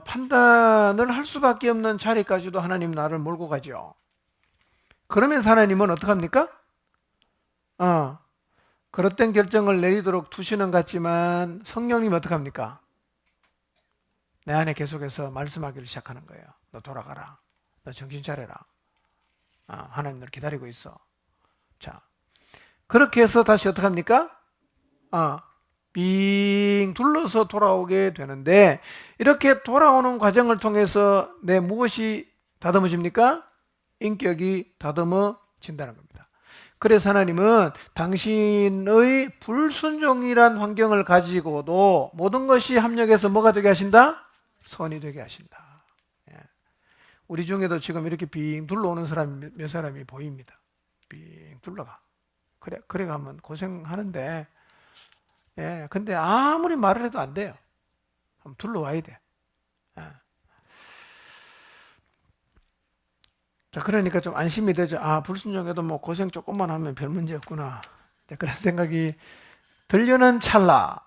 판단을 할 수밖에 없는 자리까지도 하나님 나를 몰고 가죠. 그러면서 하나님은 어떻게 합니까? 그릇된 결정을 내리도록 두시는 것 같지만 성령님이 어떻게 합니까? 내 안에 계속해서 말씀하기를 시작하는 거예요. 너 돌아가라. 너 정신 차려라. 하나님 널 기다리고 있어. 자, 그렇게 해서 다시 어떻게 합니까? 빙 둘러서 돌아오게 되는데, 이렇게 돌아오는 과정을 통해서 내 무엇이 다듬어집니까? 인격이 다듬어진다는 겁니다. 그래서 하나님은 당신의 불순종이란 환경을 가지고도 모든 것이 합력해서 뭐가 되게 하신다? 선이 되게 하신다. 우리 중에도 지금 이렇게 빙 둘러오는 사람 몇 사람이 보입니다. 빙 둘러가. 그래 가면 고생하는데, 근데 아무리 말을 해도 안 돼요. 한번 둘러와야 돼. 자, 그러니까 좀 안심이 되죠. 불순종해도 뭐 고생 조금만 하면 별 문제 없구나. 자, 그런 생각이 들려는 찰나.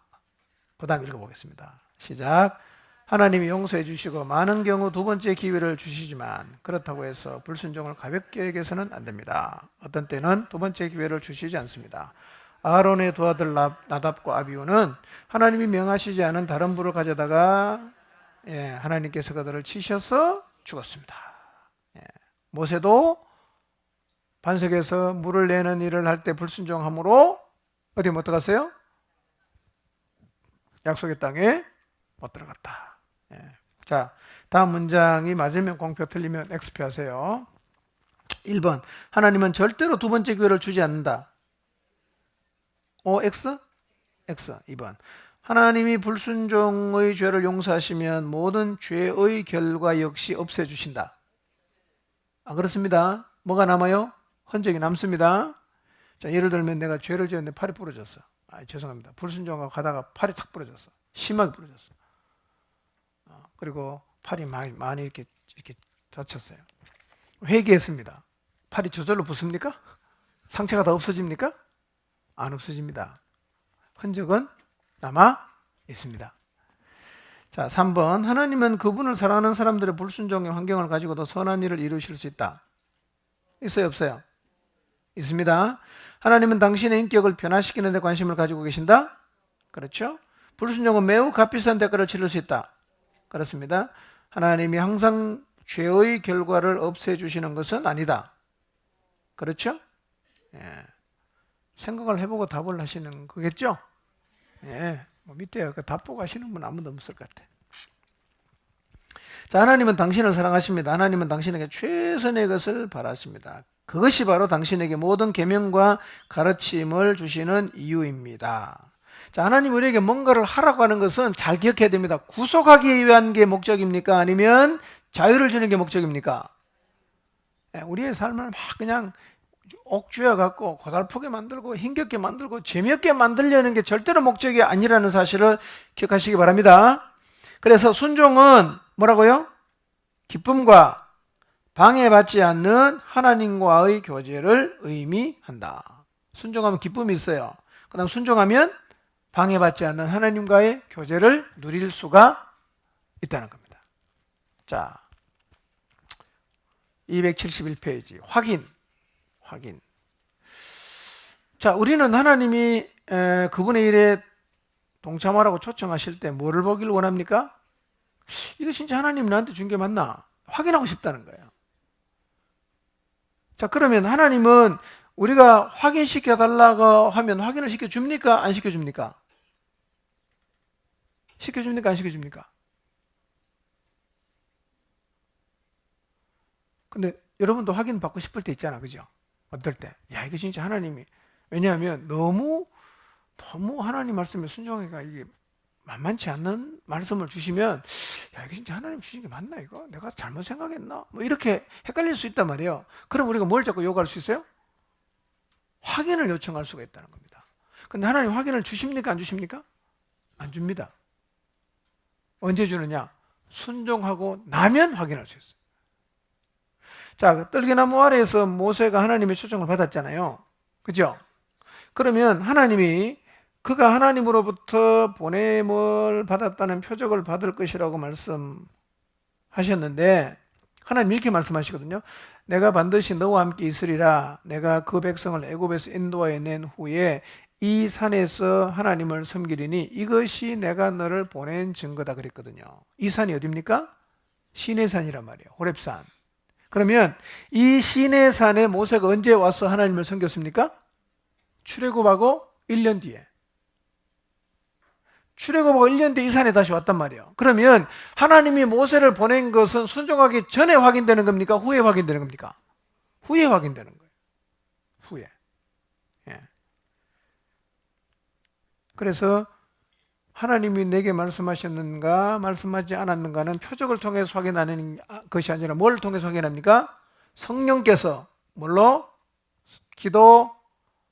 그 다음 읽어보겠습니다. 시작. 하나님이 용서해 주시고 많은 경우 두 번째 기회를 주시지만 그렇다고 해서 불순종을 가볍게 여겨서는 안 됩니다. 어떤 때는 두 번째 기회를 주시지 않습니다. 아론의 두 아들 나답과 아비후는 하나님이 명하시지 않은 다른 불을 가져다가 하나님께서 그들을 치셔서 죽었습니다. 모세도 반석에서 물을 내는 일을 할 때 불순종함으로 어디 못 들어갔어요? 약속의 땅에 못 들어갔다. 자, 다음 문장이 맞으면 공표, 틀리면 X표 하세요. 1번, 하나님은 절대로 두 번째 기회를 주지 않는다. X? X. 2번, 하나님이 불순종의 죄를 용서하시면 모든 죄의 결과 역시 없애주신다. 그렇습니다. 뭐가 남아요? 흔적이 남습니다. 자, 예를 들면 내가 죄를 지었는데 팔이 부러졌어. 죄송합니다. 불순종하고 가다가 팔이 탁 부러졌어. 심하게 부러졌어. 그리고 팔이 많이 이렇게 다쳤어요. 회개했습니다. 팔이 저절로 붙습니까? 상처가 다 없어집니까? 안 없어집니다. 흔적은 남아 있습니다. 자, 3번, 하나님은 그분을 사랑하는 사람들의 불순종의 환경을 가지고도 선한 일을 이루실 수 있다. 있어요, 없어요? 있습니다. 하나님은 당신의 인격을 변화시키는 데 관심을 가지고 계신다? 그렇죠? 불순종은 매우 값비싼 대가를 치를 수 있다. 그렇습니다. 하나님이 항상 죄의 결과를 없애주시는 것은 아니다. 그렇죠? 생각을 해보고 답을 하시는 거겠죠? 뭐 밑에 답 보고 하시는 분 아무도 없을 것 같아. 자, 하나님은 당신을 사랑하십니다. 하나님은 당신에게 최선의 것을 바라십니다. 그것이 바로 당신에게 모든 계명과 가르침을 주시는 이유입니다. 자, 하나님 우리에게 뭔가를 하라고 하는 것은 잘 기억해야 됩니다. 구속하기 위한 게 목적입니까? 아니면 자유를 주는 게 목적입니까? 우리의 삶을 막 그냥 옥죄어 갖고 고달프게 만들고 힘겹게 만들고 재미없게 만들려는 게 절대로 목적이 아니라는 사실을 기억하시기 바랍니다. 그래서 순종은 뭐라고요? 기쁨과 방해받지 않는 하나님과의 교제를 의미한다. 순종하면 기쁨이 있어요. 그 다음 순종하면 방해받지 않는 하나님과의 교제를 누릴 수가 있다는 겁니다. 자, 271페이지 확인. 자, 우리는 하나님이 그분의 일에 동참하라고 초청하실 때 뭐를 보길 원합니까? 이거 진짜 하나님 나한테 준 게 맞나? 확인하고 싶다는 거예요. 자, 그러면 하나님은 우리가 확인시켜 달라고 하면 확인을 시켜줍니까? 안 시켜줍니까? 시켜줍니까? 안 시켜줍니까? 근데 여러분도 확인 받고 싶을 때 있잖아, 그죠? 어떨 때? 야, 이거 진짜 하나님이, 왜냐하면 너무 하나님 말씀에 순종하기가 이게 만만치 않는 말씀을 주시면, 야, 이거 진짜 하나님 주신 게 맞나, 이거? 내가 잘못 생각했나? 뭐 이렇게 헷갈릴 수 있단 말이에요. 그럼 우리가 뭘 자꾸 요구할 수 있어요? 확인을 요청할 수가 있다는 겁니다. 근데 하나님 확인을 주십니까? 안 주십니까? 안 줍니다. 언제 주느냐? 순종하고 나면 확인할 수 있어요. 자, 떨기나무 아래에서 모세가 하나님의 초청을 받았잖아요. 그죠? 그러면 하나님이 그가 하나님으로부터 보냄을 받았다는 표적을 받을 것이라고 말씀하셨는데, 하나님 이렇게 말씀하시거든요. 내가 반드시 너와 함께 있으리라. 내가 그 백성을 애굽에서 인도하여 낸 후에 이 산에서 하나님을 섬기리니 이것이 내가 너를 보낸 증거다 그랬거든요. 이 산이 어디입니까? 시내산이란 말이에요. 호렙산. 그러면 이 시내산에 모세가 언제 와서 하나님을 섬겼습니까? 출애굽하고 1년 뒤에. 출애굽하고 1년 뒤에 이 산에 다시 왔단 말이에요. 그러면 하나님이 모세를 보낸 것은 순종하기 전에 확인되는 겁니까? 후에 확인되는 겁니까? 후에 확인되는 거예요. 후에. 예. 그래서 하나님이 내게 말씀하셨는가 말씀하지 않았는가는 표적을 통해서 확인하는 것이 아니라 뭘 통해서 확인합니까? 성령께서 뭘로? 기도,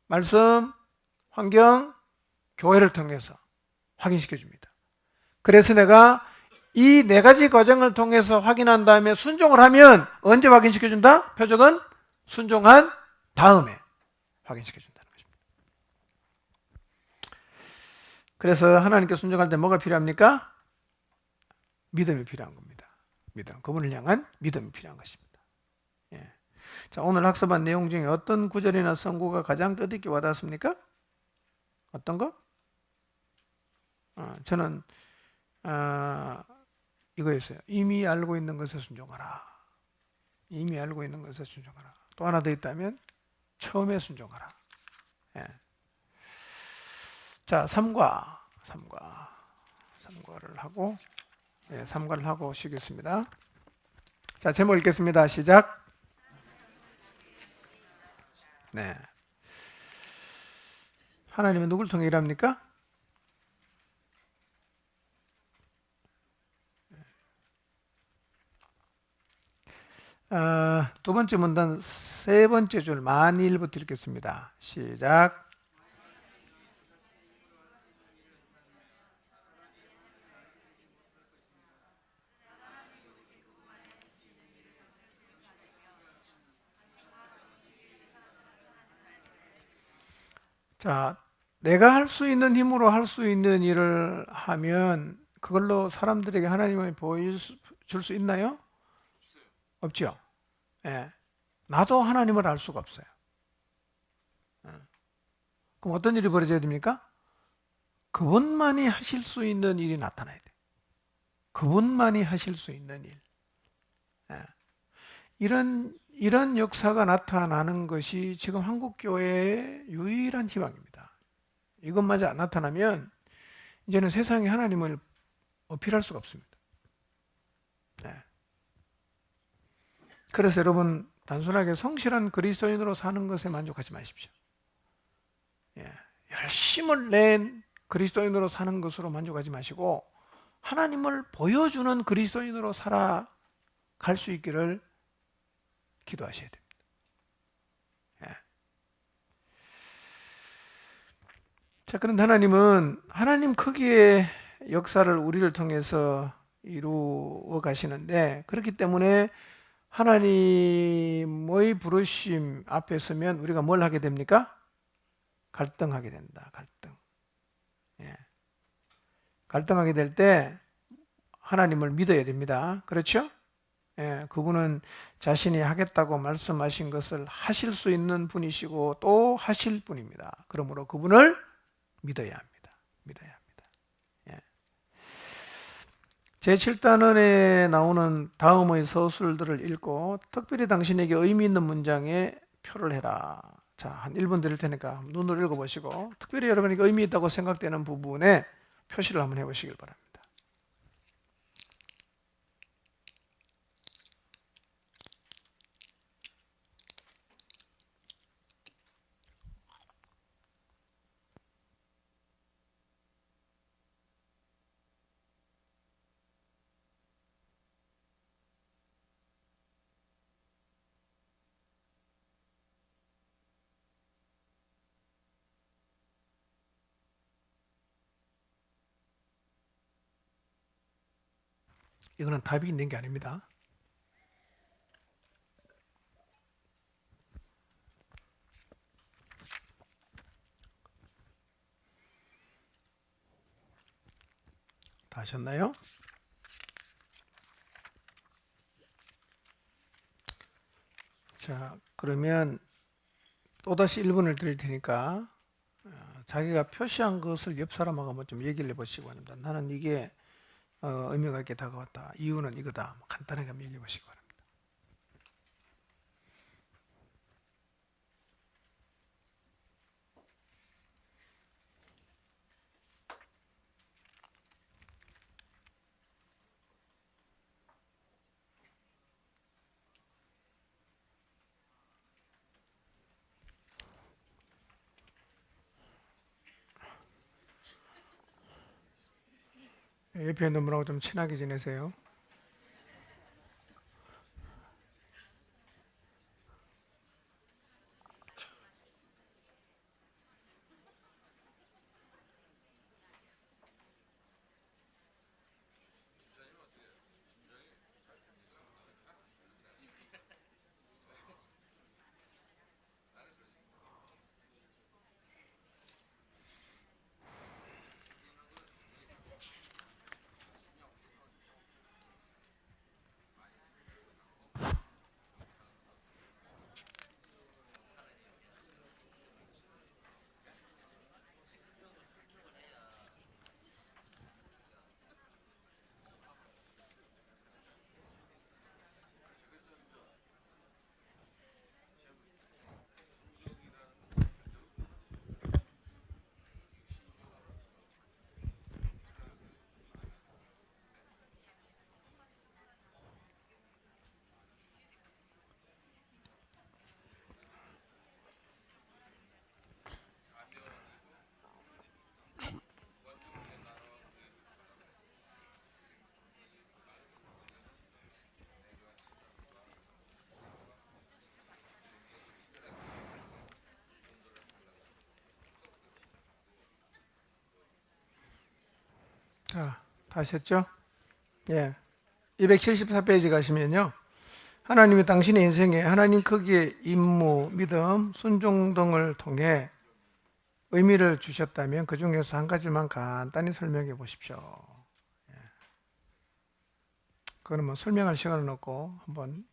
말씀, 환경, 교회를 통해서 확인시켜 줍니다. 그래서 내가 이 네 가지 과정을 통해서 확인한 다음에 순종을 하면 언제 확인시켜 준다? 표적은 순종한 다음에 확인시켜 준다는 것입니다. 그래서 하나님께 순종할 때 뭐가 필요합니까? 믿음이 필요한 겁니다. 믿음. 그분을 향한 믿음이 필요한 것입니다. 예. 자, 오늘 학습한 내용 중에 어떤 구절이나 성구가 가장 뜻있게 와닿습니까? 어떤 거? 저는 이거였어요. 이미 알고 있는 것에 순종하라. 이미 알고 있는 것에 순종하라. 또 하나 더 있다면 처음에 순종하라. 예. 자, 3과를 하고, 예, 3과를 하고 쉬겠습니다. 자, 제목 읽겠습니다. 시작. 네. 하나님은 누굴 통해 일합니까? 두 번째 문단 세 번째 줄 만일부터 읽겠습니다. 시작. 자, 내가 할 수 있는 힘으로 할 수 있는 일을 하면 그걸로 사람들에게 하나님을 보여줄 수 있나요? 없죠. 예. 나도 하나님을 알 수가 없어요. 그럼 어떤 일이 벌어져야 됩니까? 그분만이 하실 수 있는 일이 나타나야 돼요. 그분만이 하실 수 있는 일. 예. 이런 역사가 나타나는 것이 지금 한국교회의 유일한 희망입니다. 이것마저 안 나타나면 이제는 세상에 하나님을 어필할 수가 없습니다. 네. 그래서 여러분 단순하게 성실한 그리스도인으로 사는 것에 만족하지 마십시오. 예. 열심을 낸 그리스도인으로 사는 것으로 만족하지 마시고 하나님을 보여주는 그리스도인으로 살아갈 수 있기를 기도하셔야 됩니다. 예. 자, 그런데 하나님은 하나님 크기의 역사를 우리를 통해서 이루어 가시는데 그렇기 때문에 하나님의 부르심 앞에 서면 우리가 뭘 하게 됩니까? 갈등하게 된다. 갈등. 예. 갈등하게 될 때 하나님을 믿어야 됩니다. 그렇죠? 예, 그분은 자신이 하겠다고 말씀하신 것을 하실 수 있는 분이시고 또 하실 분입니다. 그러므로 그분을 믿어야 합니다. 믿어야 합니다. 예. 제7단원에 나오는 다음의 서술들을 읽고 특별히 당신에게 의미 있는 문장에 표를 해라. 자, 한 1분 드릴 테니까 눈으로 읽어보시고 특별히 여러분에게 의미 있다고 생각되는 부분에 표시를 한번 해보시길 바랍니다. 이거는 답이 있는 게 아닙니다. 다 하셨나요? 자, 그러면 또다시 1분을 드릴 테니까 자기가 표시한 것을 옆 사람하고 한번 좀 얘기를 해보시기 바랍니다. 나는 이게 의미가 있게 다가왔다. 이유는 이거다. 간단하게 한번 얘기해 보시기 바랍니다. 옆에 있는 분하고 좀 친하게 지내세요. 자, 다 하셨죠? 예. 274페이지 가시면요. 하나님이 당신의 인생에 하나님 크기의 임무, 믿음, 순종 등을 통해 의미를 주셨다면 그 중에서 한 가지만 간단히 설명해 보십시오. 예. 그거는 뭐 설명할 시간은 없고 한번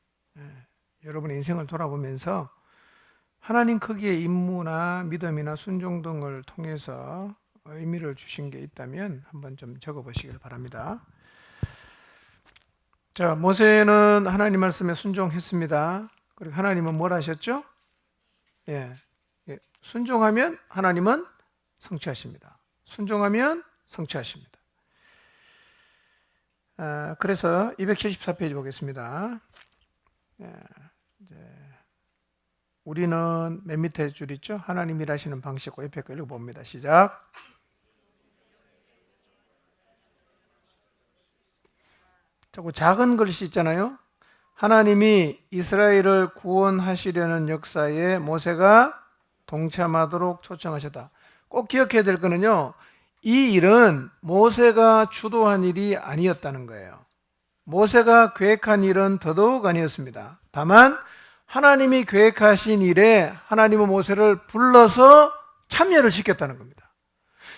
여러분의 인생을 돌아보면서 하나님 크기의 임무나 믿음이나 순종 등을 통해서 의미를 주신 게 있다면 한번 좀 적어 보시길 바랍니다. 자, 모세는 하나님 말씀에 순종했습니다. 그리고 하나님은 뭘 하셨죠? 예, 순종하면 하나님은 성취하십니다. 순종하면 성취하십니다. 그래서 274페이지 보겠습니다. 이제 우리는 맨 밑에 줄 있죠? 하나님 일하시는 방식, 옆에 거 읽어봅니다. 시작. 자꾸 작은 글씨 있잖아요. 하나님이 이스라엘을 구원하시려는 역사에 모세가 동참하도록 초청하셨다. 꼭 기억해야 될 거는요, 이 일은 모세가 주도한 일이 아니었다는 거예요. 모세가 계획한 일은 더더욱 아니었습니다. 다만 하나님이 계획하신 일에 하나님은 모세를 불러서 참여를 시켰다는 겁니다.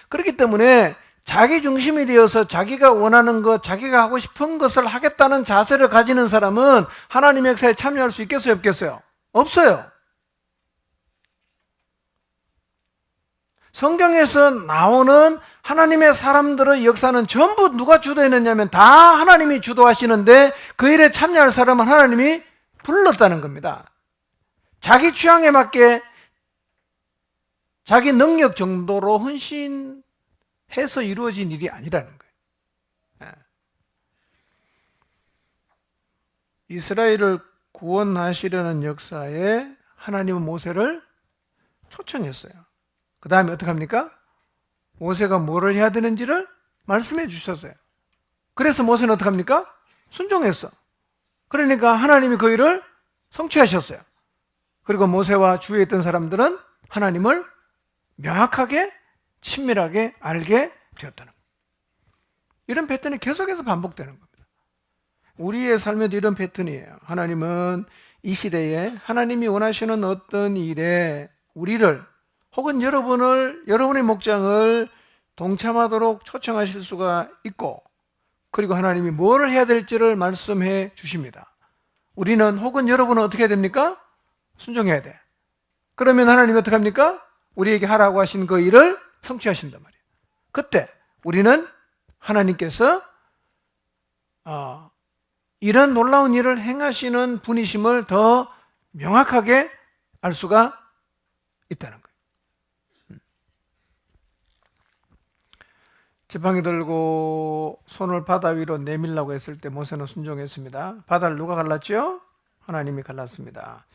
그렇기 때문에 자기 중심이 되어서 자기가 원하는 것, 자기가 하고 싶은 것을 하겠다는 자세를 가지는 사람은 하나님의 역사에 참여할 수 있겠어요, 없겠어요? 없어요. 성경에서 나오는 하나님의 사람들의 역사는 전부 누가 주도했느냐면 다 하나님이 주도하시는데 그 일에 참여할 사람은 하나님이 불렀다는 겁니다. 자기 취향에 맞게 자기 능력 정도로 헌신해서 이루어진 일이 아니라는 거예요. 이스라엘을 구원하시려는 역사에 하나님은 모세를 초청했어요. 그 다음에 어떻게 합니까? 모세가 뭐를 해야 되는지를 말씀해 주셨어요. 그래서 모세는 어떻게 합니까? 순종했어. 그러니까 하나님이 그 일을 성취하셨어요. 그리고 모세와 주위에 있던 사람들은 하나님을 명확하게 친밀하게 알게 되었다는 거예요. 이런 패턴이 계속해서 반복되는 겁니다. 우리의 삶에도 이런 패턴이에요. 하나님은 이 시대에 하나님이 원하시는 어떤 일에 우리를 혹은 여러분의 목장을 동참하도록 초청하실 수가 있고, 그리고 하나님이 뭘 해야 될지를 말씀해 주십니다. 우리는 혹은 여러분은 어떻게 해야 됩니까? 순종해야 돼. 그러면 하나님이 어떻게 합니까? 우리에게 하라고 하신 그 일을 성취하신단 말이에요. 그때 우리는 하나님께서 이런 놀라운 일을 행하시는 분이심을 더 명확하게 알 수가 있다는 거예요. 지팡이 들고 손을 바다 위로 내밀라고 했을 때 모세는 순종했습니다. 바다를 누가 갈랐죠? 하나님이 갈랐습니다.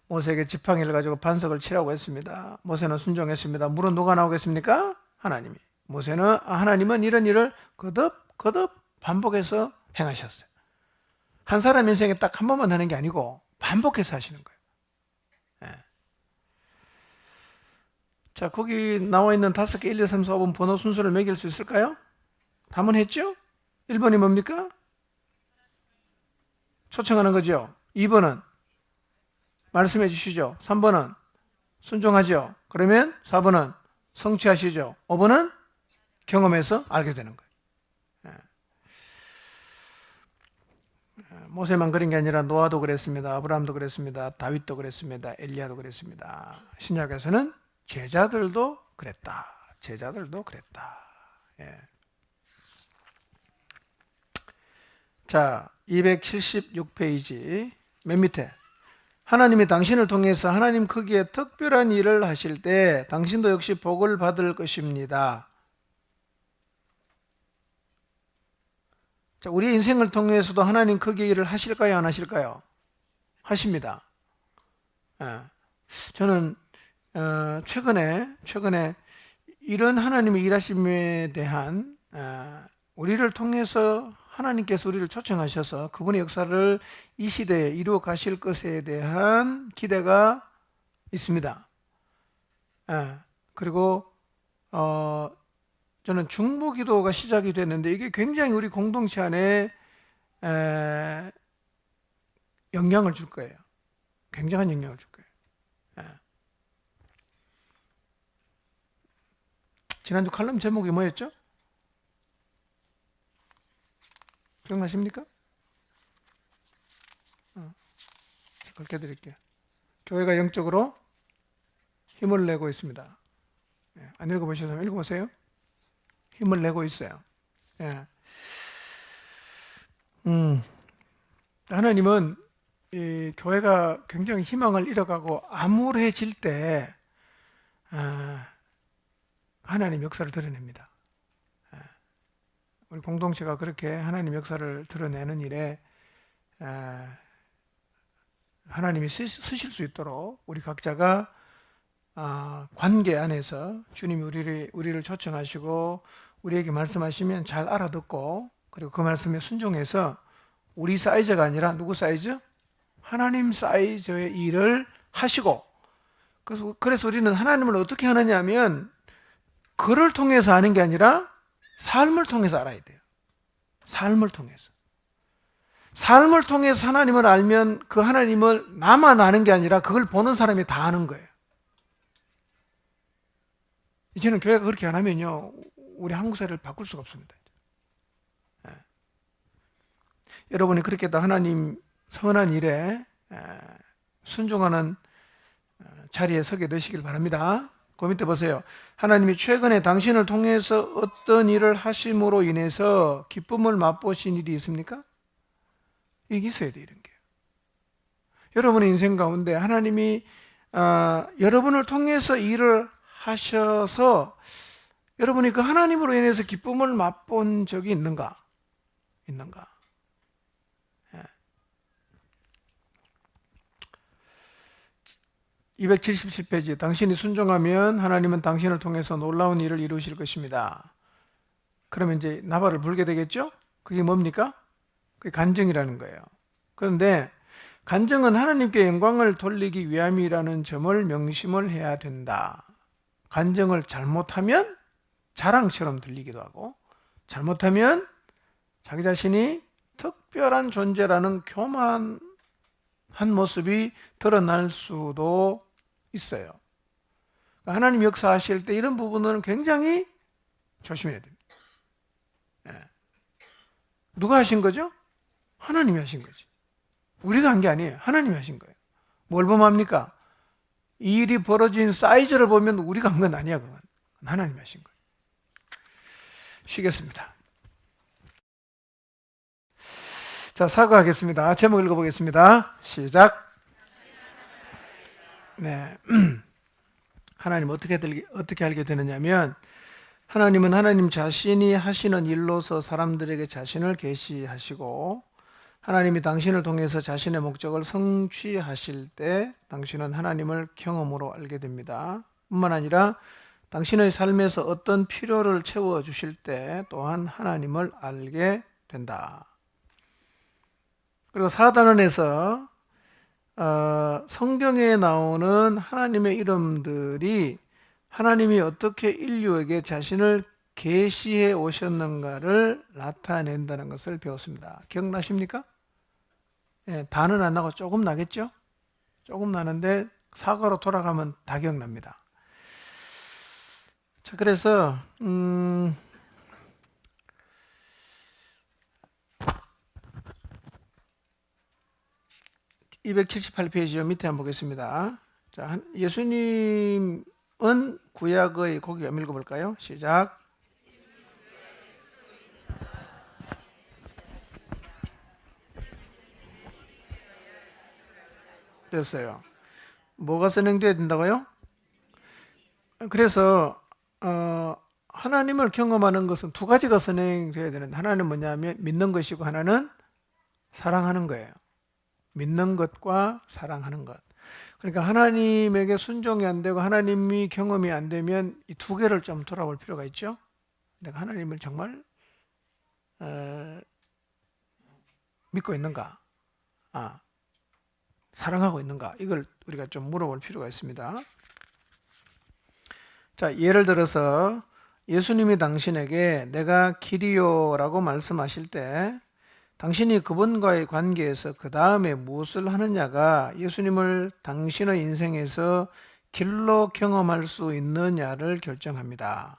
모세에게 지팡이를 가지고 반석을 치라고 했습니다. 모세는 순종했습니다. 물은 누가 나오겠습니까? 하나님이. 하나님은 이런 일을 거듭 반복해서 행하셨어요. 한 사람 인생에 딱 한 번만 하는 게 아니고 반복해서 하시는 거예요. 예. 자, 거기 나와 있는 5개 1, 2, 3, 4, 5번 번호 순서를 매길 수 있을까요? 답은 했죠? 1번이 뭡니까? 초청하는 거죠. 2번은 말씀해 주시죠. 3번은 순종하죠. 그러면 4번은 성취하시죠. 5번은 경험해서 알게 되는 거예요. 모세만 그런 게 아니라 노아도 그랬습니다. 아브라함도 그랬습니다. 다윗도 그랬습니다. 엘리야도 그랬습니다. 신약에서는 제자들도 그랬다. 예. 자, 276페이지 맨 밑에 하나님이 당신을 통해서 하나님 크기의 특별한 일을 하실 때 당신도 역시 복을 받을 것입니다. 자, 우리 인생을 통해서도 하나님 크기의 일을 하실까요? 안 하실까요? 하십니다. 예. 저는 최근에 이런 하나님의 일하심에 대한 우리를 통해서 하나님께서 우리를 초청하셔서 그분의 역사를 이 시대에 이루어 가실 것에 대한 기대가 있습니다. 그리고 저는 중보기도가 시작이 됐는데 이게 굉장히 우리 공동체 안에 영향을 줄 거예요. 굉장한 영향을 줄 거예요. 지난주 칼럼 제목이 뭐였죠? 기억나십니까? 그렇게 드릴게요. 교회가 영적으로 힘을 내고 있습니다. 안 읽어보셔서 읽어보세요. 힘을 내고 있어요. 예. 하나님은 이 교회가 굉장히 희망을 잃어가고 암울해질 때 하나님 역사를 드러냅니다. 우리 공동체가 그렇게 하나님 역사를 드러내는 일에 하나님이 쓰실 수 있도록 우리 각자가 관계 안에서 주님이 우리를 초청하시고 우리에게 말씀하시면 잘 알아듣고 그리고 그 말씀에 순종해서 우리 사이즈가 아니라 누구 사이즈? 하나님 사이즈의 일을 하시고 그래서 우리는 하나님을 어떻게 하느냐 하면 글을 통해서 아는 게 아니라 삶을 통해서 알아야 돼요. 삶을 통해서 하나님을 알면 그 하나님을 나만 아는 게 아니라 그걸 보는 사람이 다 아는 거예요. 이제는 교회가 그렇게 안 하면요 우리 한국 사회를 바꿀 수가 없습니다. 여러분이 그렇게 다 하나님 선한 일에 순종하는 자리에 서게 되시길 바랍니다. 그 밑에 보세요. 하나님이 최근에 당신을 통해서 어떤 일을 하심으로 인해서 기쁨을 맛보신 일이 있습니까? 이게 있어야 돼, 이런 게. 여러분의 인생 가운데 하나님이 여러분을 통해서 일을 하셔서 여러분이 그 하나님으로 인해서 기쁨을 맛본 적이 있는가? 277페이지 당신이 순종하면 하나님은 당신을 통해서 놀라운 일을 이루실 것입니다. 그러면 이제 나발을 불게 되겠죠? 그게 뭡니까? 그게 간증이라는 거예요. 그런데 간증은 하나님께 영광을 돌리기 위함이라는 점을 명심을 해야 된다. 간증을 잘못하면 자랑처럼 들리기도 하고 잘못하면 자기 자신이 특별한 존재라는 교만한 모습이 드러날 수도 있어요. 하나님 역사하실 때 이런 부분은 굉장히 조심해야 됩니다. 누가 하신 거죠? 하나님이 하신 거지. 우리가 한 게 아니에요. 하나님이 하신 거예요. 뭘 보면 합니까? 이 일이 벌어진 사이즈를 보면 우리가 한 건 아니야, 그건. 하나님이 하신 거예요. 쉬겠습니다. 자, 사과하겠습니다. 제목 읽어보겠습니다. 시작. 네. 하나님 어떻게 알게 되느냐면, 하나님은 하나님 자신이 하시는 일로서 사람들에게 자신을 계시하시고, 하나님이 당신을 통해서 자신의 목적을 성취하실 때 당신은 하나님을 경험으로 알게 됩니다. 뿐만 아니라 당신의 삶에서 어떤 필요를 채워주실 때 또한 하나님을 알게 된다. 그리고 사단원에서 성경에 나오는 하나님의 이름들이 하나님이 어떻게 인류에게 자신을 계시해 오셨는가를 나타낸다는 것을 배웠습니다. 기억나십니까? 예, 다는 안 나고 조금 나겠죠? 조금 나는데 사과로 돌아가면 다 기억납니다. 자, 그래서 278페이지요. 밑에 한번 보겠습니다. 자, 예수님은 구약의 고기 한번 읽어볼까요? 시작. 됐어요. 뭐가 선행되어야 된다고요? 그래서 하나님을 경험하는 것은 두 가지가 선행되어야 되는데, 하나는 뭐냐면 믿는 것이고 하나는 사랑하는 거예요. 믿는 것과 사랑하는 것. 그러니까 하나님에게 순종이 안 되고 하나님이 경험이 안 되면 이 두 개를 좀 돌아볼 필요가 있죠. 내가 하나님을 정말 믿고 있는가? 사랑하고 있는가? 이걸 우리가 좀 물어볼 필요가 있습니다. 자, 예를 들어서 예수님이 당신에게 내가 길이요라고 말씀하실 때 당신이 그분과의 관계에서 그 다음에 무엇을 하느냐가 예수님을 당신의 인생에서 길로 경험할 수 있느냐를 결정합니다.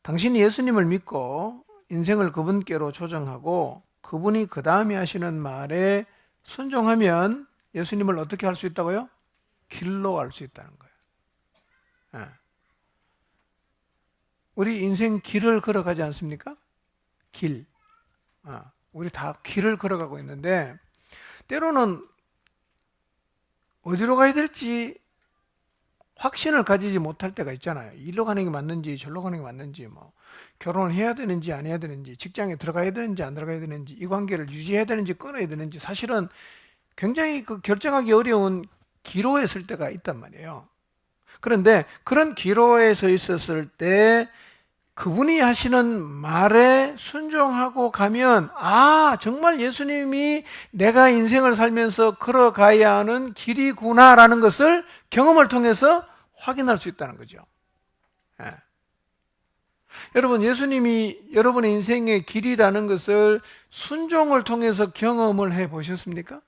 당신이 예수님을 믿고 인생을 그분께로 조정하고 그분이 그 다음에 하시는 말에 순종하면 예수님을 어떻게 할 수 있다고요? 길로 갈 수 있다는 거예요. 우리 인생 길을 걸어가지 않습니까? 길. 우리 다 길을 걸어가고 있는데 때로는 어디로 가야 될지 확신을 가지지 못할 때가 있잖아요. 이리로 가는 게 맞는지 저리로 가는 게 맞는지, 뭐 결혼을 해야 되는지 안 해야 되는지, 직장에 들어가야 되는지 안 들어가야 되는지, 이 관계를 유지해야 되는지 끊어야 되는지, 사실은 굉장히 결정하기 어려운 기로에 설 때가 있단 말이에요. 그런데 그런 기로에 서 있었을 때 그분이 하시는 말에 순종하고 가면 정말 예수님이 내가 인생을 살면서 걸어가야 하는 길이구나라는 것을 경험을 통해서 확인할 수 있다는 거죠. 여러분, 예수님이 여러분의 인생의 길이라는 것을 순종을 통해서 경험을 해 보셨습니까?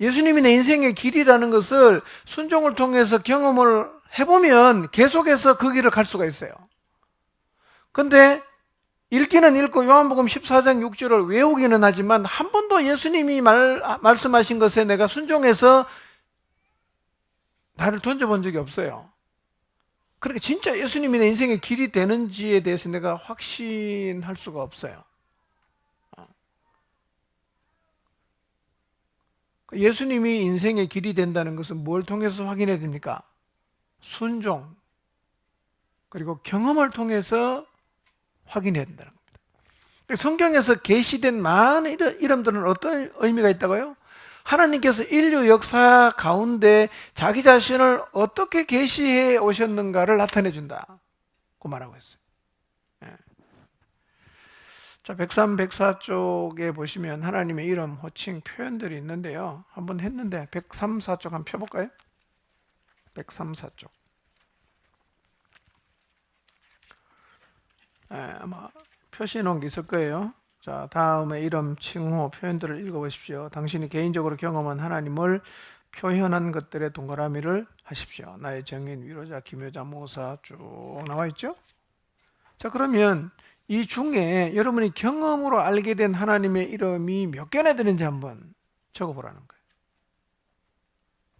예수님이 내 인생의 길이라는 것을 순종을 통해서 경험을 해보면 계속해서 그 길을 갈 수가 있어요. 근데 읽기는 읽고 요한복음 14장 6절을 외우기는 하지만 한 번도 예수님이 말씀하신 것에 내가 순종해서 나를 던져본 적이 없어요. 그러니까 진짜 예수님이 내 인생의 길이 되는지에 대해서 내가 확신할 수가 없어요. 예수님이 인생의 길이 된다는 것은 뭘 통해서 확인해야 됩니까? 순종, 그리고 경험을 통해서 확인해야 된다는 겁니다. 성경에서 계시된 많은 이름들은 어떤 의미가 있다고요? 하나님께서 인류 역사 가운데 자기 자신을 어떻게 계시해 오셨는가를 나타내 준다, 그 말하고 있어요. 자, 103, 104 쪽에 보시면 하나님의 이름, 호칭, 표현들이 있는데요. 한번 했는데 103, 4쪽 한번 펴볼까요? 103, 4쪽. 아마 표시해 놓은 게 있을 거예요. 자, 다음에 이름, 칭호, 표현들을 읽어보십시오. 당신이 개인적으로 경험한 하나님을 표현한 것들의 동그라미를 하십시오. 나의 정인, 위로자, 기묘자, 모사 쭉 나와 있죠? 자, 그러면 이 중에 여러분이 경험으로 알게 된 하나님의 이름이 몇 개나 되는지 한번 적어보라는 거예요.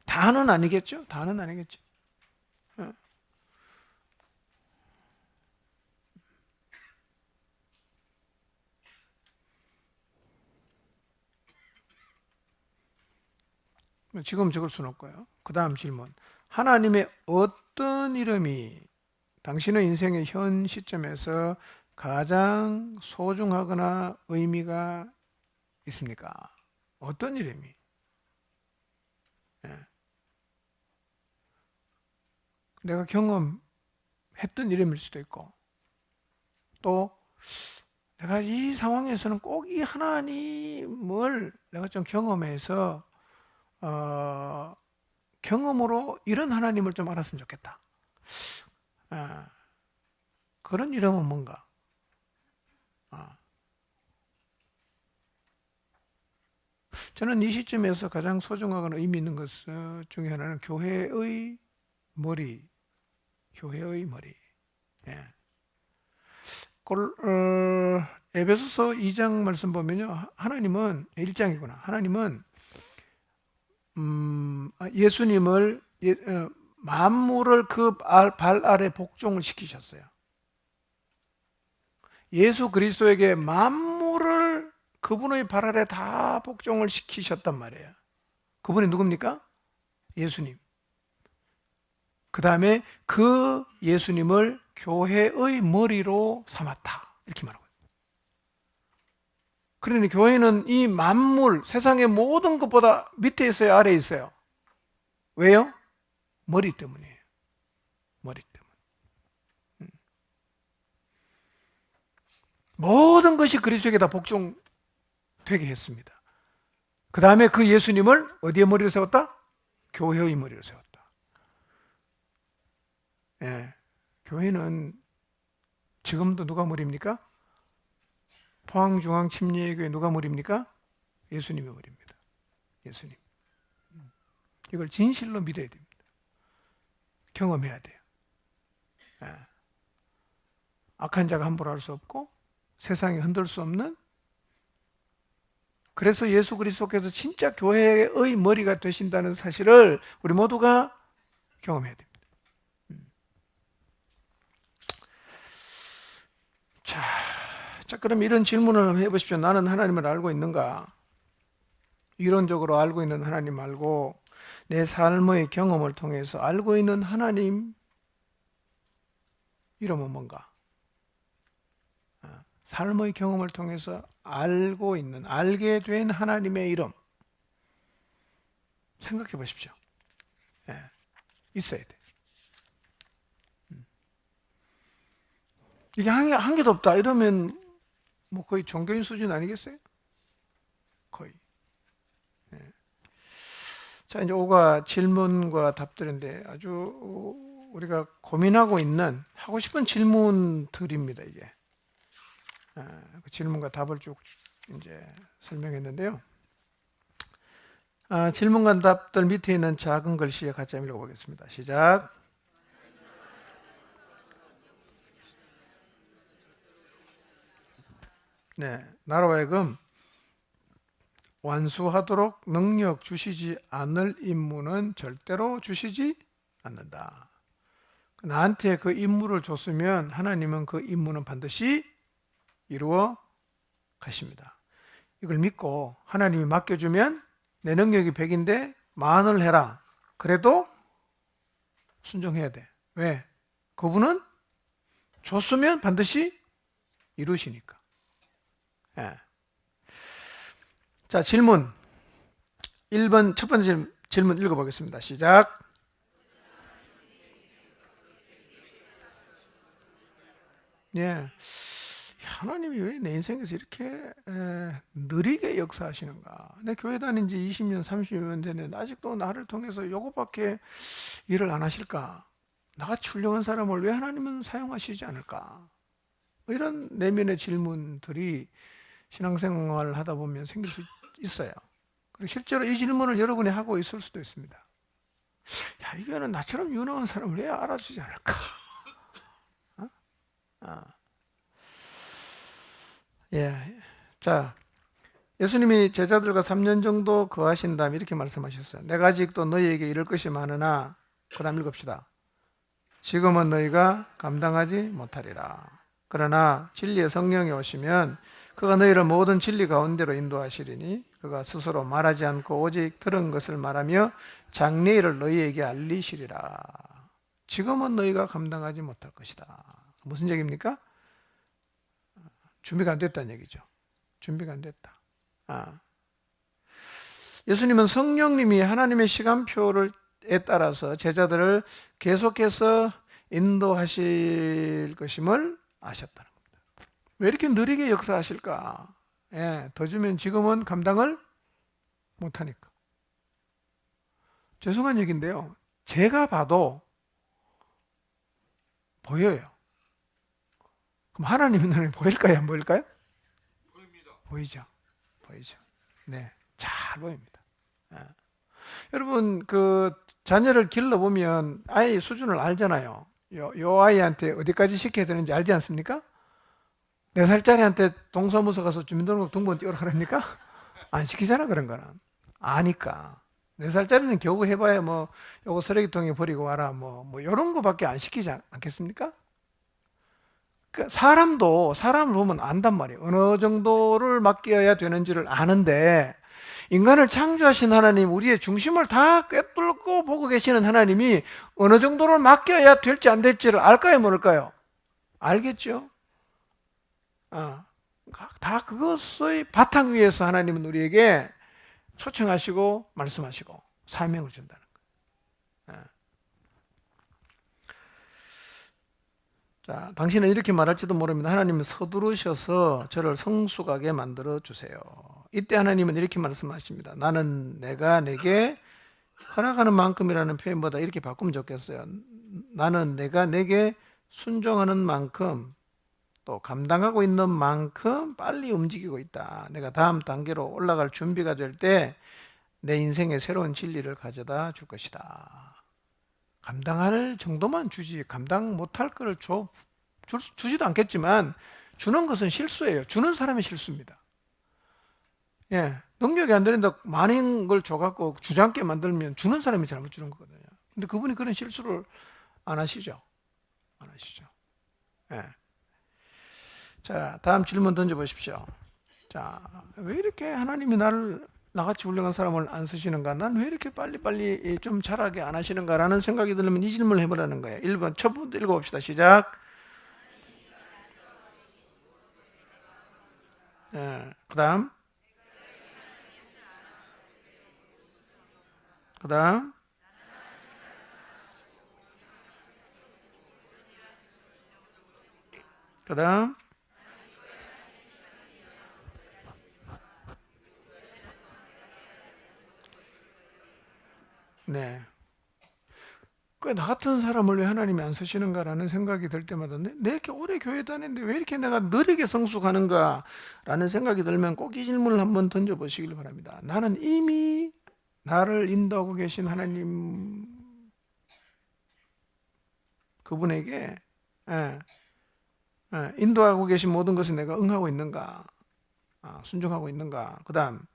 다는 아니겠죠? 다는 아니겠죠? 지금 적을 수는 없고요. 그 다음 질문. 하나님의 어떤 이름이 당신의 인생의 현 시점에서 가장 소중하거나 의미가 있습니까? 어떤 이름이? 예. 내가 경험했던 이름일 수도 있고, 또 내가 이 상황에서는 꼭 이 하나님을 내가 좀 경험해서 경험으로 이런 하나님을 좀 알았으면 좋겠다. 그런 이름은 뭔가? 저는 이 시점에서 가장 소중하거나 의미 있는 것 중에 하나는 교회의 머리. 예. 에베소서 2장 말씀 보면요, 하나님은 1장이구나. 하나님은 예수님을 만물을 그 발 아래 복종을 시키셨어요. 예수 그리스도에게 만물을 그분의 발 아래 다 복종을 시키셨단 말이에요. 그분이 누굽니까? 예수님. 그 다음에 그 예수님을 교회의 머리로 삼았다, 이렇게 말하고 있어요. 그러니 교회는 이 만물, 세상의 모든 것보다 밑에 있어요, 아래에 있어요? 왜요? 머리 때문이에요. 머리 때문에. 모든 것이 그리스도에게 다 복종되게 했습니다. 그 다음에 그 예수님을 어디에 머리로 세웠다? 교회의 머리로 세웠다. 예, 교회는 지금도 누가 머리입니까? 포항중앙침례교회 누가 머리입니까? 예수님의 머리입니다. 예수님. 이걸 진실로 믿어야 됩니다. 경험해야 돼요. 예. 악한 자가 함부로 할 수 없고 세상이 흔들 수 없는, 그래서 예수 그리스도께서 진짜 교회의 머리가 되신다는 사실을 우리 모두가 경험해야 됩니다. 자, 그럼 이런 질문을 해보십시오. 나는 하나님을 알고 있는가? 이론적으로 알고 있는 하나님 말고 내 삶의 경험을 통해서 알고 있는 하나님 이름은 뭔가? 삶의 경험을 통해서 알게 된 하나님의 이름 생각해 보십시오. 있어야 돼. 이게 한 개도 없다 이러면 뭐 거의 종교인 수준 아니겠어요? 거의. 자, 이제 5가 질문과 답들인데 아주 우리가 고민하고 있는, 하고 싶은 질문들입니다, 이게. 그 질문과 답을 쭉 이제 설명했는데요. 질문과 답들 밑에 있는 작은 글씨에 같이 한번 읽어보겠습니다. 시작. 네, 나로 하여금 완수하도록 능력 주시지 않을 임무는 절대로 주시지 않는다. 나한테 그 임무를 줬으면 하나님은 그 임무는 반드시 이루어 가십니다. 이걸 믿고 하나님이 맡겨주면 내 능력이 100인데 10,000을 해라. 그래도 순종해야 돼. 왜? 그분은 줬으면 반드시 이루시니까. 예. 자, 질문 1번 첫 번째 질문 읽어보겠습니다. 시작. 예, 하나님이 왜 내 인생에서 이렇게 느리게 역사하시는가? 내 교회 다닌 지 20년 30년 됐는데 아직도 나를 통해서 이것밖에 일을 안 하실까? 나같이 훌륭한 사람을 왜 하나님은 사용하시지 않을까? 이런 내면의 질문들이 신앙생활을 하다 보면 생길 수 있어요. 그리고 실제로 이 질문을 여러분이 하고 있을 수도 있습니다. 야, 이거는 나처럼 유능한 사람을 왜 알아주지 않을까? 예. 자, 예수님이 제자들과 3년 정도 거하신 다음에 이렇게 말씀하셨어요. 내가 아직도 너희에게 이를 것이 많으나, 그 다음 읽읍시다. 지금은 너희가 감당하지 못하리라. 그러나 진리의 성령이 오시면 그가 너희를 모든 진리 가운데로 인도하시리니 그가 스스로 말하지 않고 오직 들은 것을 말하며 장래일을 너희에게 알리시리라. 지금은 너희가 감당하지 못할 것이다. 무슨 얘기입니까? 준비가 안 됐다는 얘기죠. 준비가 안 됐다. 예수님은 성령님이 하나님의 시간표에 따라서 제자들을 계속해서 인도하실 것임을 아셨다는 겁니다. 왜 이렇게 느리게 역사하실까? 더 주면 지금은 감당을 못하니까. 죄송한 얘기인데요. 제가 봐도 보여요. 그럼 하나님 눈에 보일까요? 안 보일까요? 보입니다. 보이죠. 네, 잘 보입니다. 여러분, 그 자녀를 길러보면 아이 수준을 알잖아요. 요 아이한테 어디까지 시켜야 되는지 알지 않습니까? 4살짜리한테 동사무소 가서 주민등록 등본 띄우라 그럽니까? 안 시키잖아, 그런 거는. 아니까. 4살짜리는 겨우 해봐야 뭐 요거 쓰레기통에 버리고 와라 뭐 요런 거밖에 안 시키지 않겠습니까? 그러니까 사람을 보면 안단 말이에요. 어느 정도를 맡겨야 되는지를 아는데, 인간을 창조하신 하나님, 우리의 중심을 다 꿰뚫고 보고 계시는 하나님이 어느 정도를 맡겨야 될지 안 될지를 알까요, 모를까요? 알겠죠? 다 그것의 바탕 위에서 하나님은 우리에게 초청하시고 말씀하시고 사명을 준다는 거예요. 자, 당신은 이렇게 말할지도 모릅니다. 하나님은 서두르셔서 저를 성숙하게 만들어 주세요. 이때 하나님은 이렇게 말씀하십니다. 나는 내가 내게 허락하는 만큼이라는 표현보다 이렇게 바꾸면 좋겠어요. 나는 내가 내게 순종하는 만큼, 또 감당하고 있는 만큼 빨리 움직이고 있다. 내가 다음 단계로 올라갈 준비가 될 때 내 인생에 새로운 진리를 가져다 줄 것이다. 감당할 정도만 주지, 감당 못할 거를 주지도 않겠지만, 주는 것은 실수예요. 주는 사람이 실수입니다. 능력이 안 되는데 많은 걸 줘갖고 주저앉게 만들면 주는 사람이 잘못 주는 거거든요. 근데 그분이 그런 실수를 안 하시죠. 자, 다음 질문 던져보십시오. 자, 왜 이렇게 하나님이 나같이 훌륭한 사람을 안 쓰시는가? 난 왜 이렇게 빨리 좀 잘하게 안 하시는가? 라는 생각이 들면 이 질문을 해보라는 거예요. 1번, 첫 번째 읽어봅시다. 시작. 그 다음. 네. 나 같은 사람을 왜 하나님이 안 쓰시는가라는 생각이 들 때마다 내 이렇게 오래 교회 다니는데 왜 이렇게 내가 느리게 성숙하는가라는 생각이 들면 꼭 이 질문을 한번 던져보시길 바랍니다. 나는 이미 나를 인도하고 계신 하나님, 그분에게 인도하고 계신 모든 것을 내가 응하고 있는가, 순종하고 있는가. 그 다음,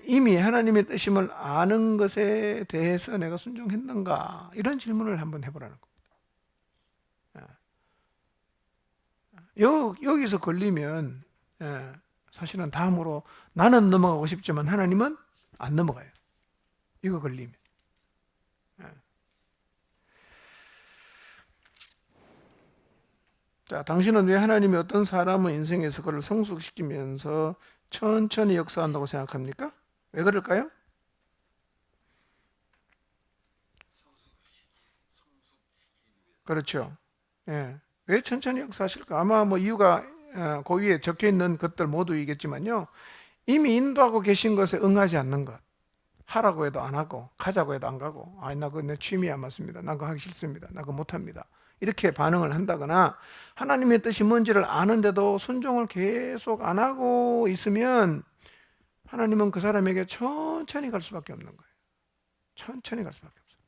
이미 하나님의 뜻임을 아는 것에 대해서 내가 순종했는가, 이런 질문을 한번 해보라는 겁니다. 여기서 걸리면 사실은 다음으로 나는 넘어가고 싶지만 하나님은 안 넘어가요. 이거 걸리면. 자, 당신은 왜 하나님이 어떤 사람의 인생에서 그를 성숙시키면서 천천히 역사한다고 생각합니까? 왜 그럴까요? 그렇죠. 왜 천천히 역사하실까? 아마 이유가 그 위에 적혀 있는 것들 모두이겠지만요. 이미 인도하고 계신 것에 응하지 않는 것. 하라고 해도 안 하고, 가자고 해도 안 가고, 나 그거 내 취미 안 맞습니다. 나 그거 하기 싫습니다. 나 그거 못 합니다. 이렇게 반응을 한다거나, 하나님의 뜻이 뭔지를 아는데도 순종을 계속 안 하고 있으면 하나님은 그 사람에게 천천히 갈 수밖에 없는 거예요. 천천히 갈 수밖에 없어요.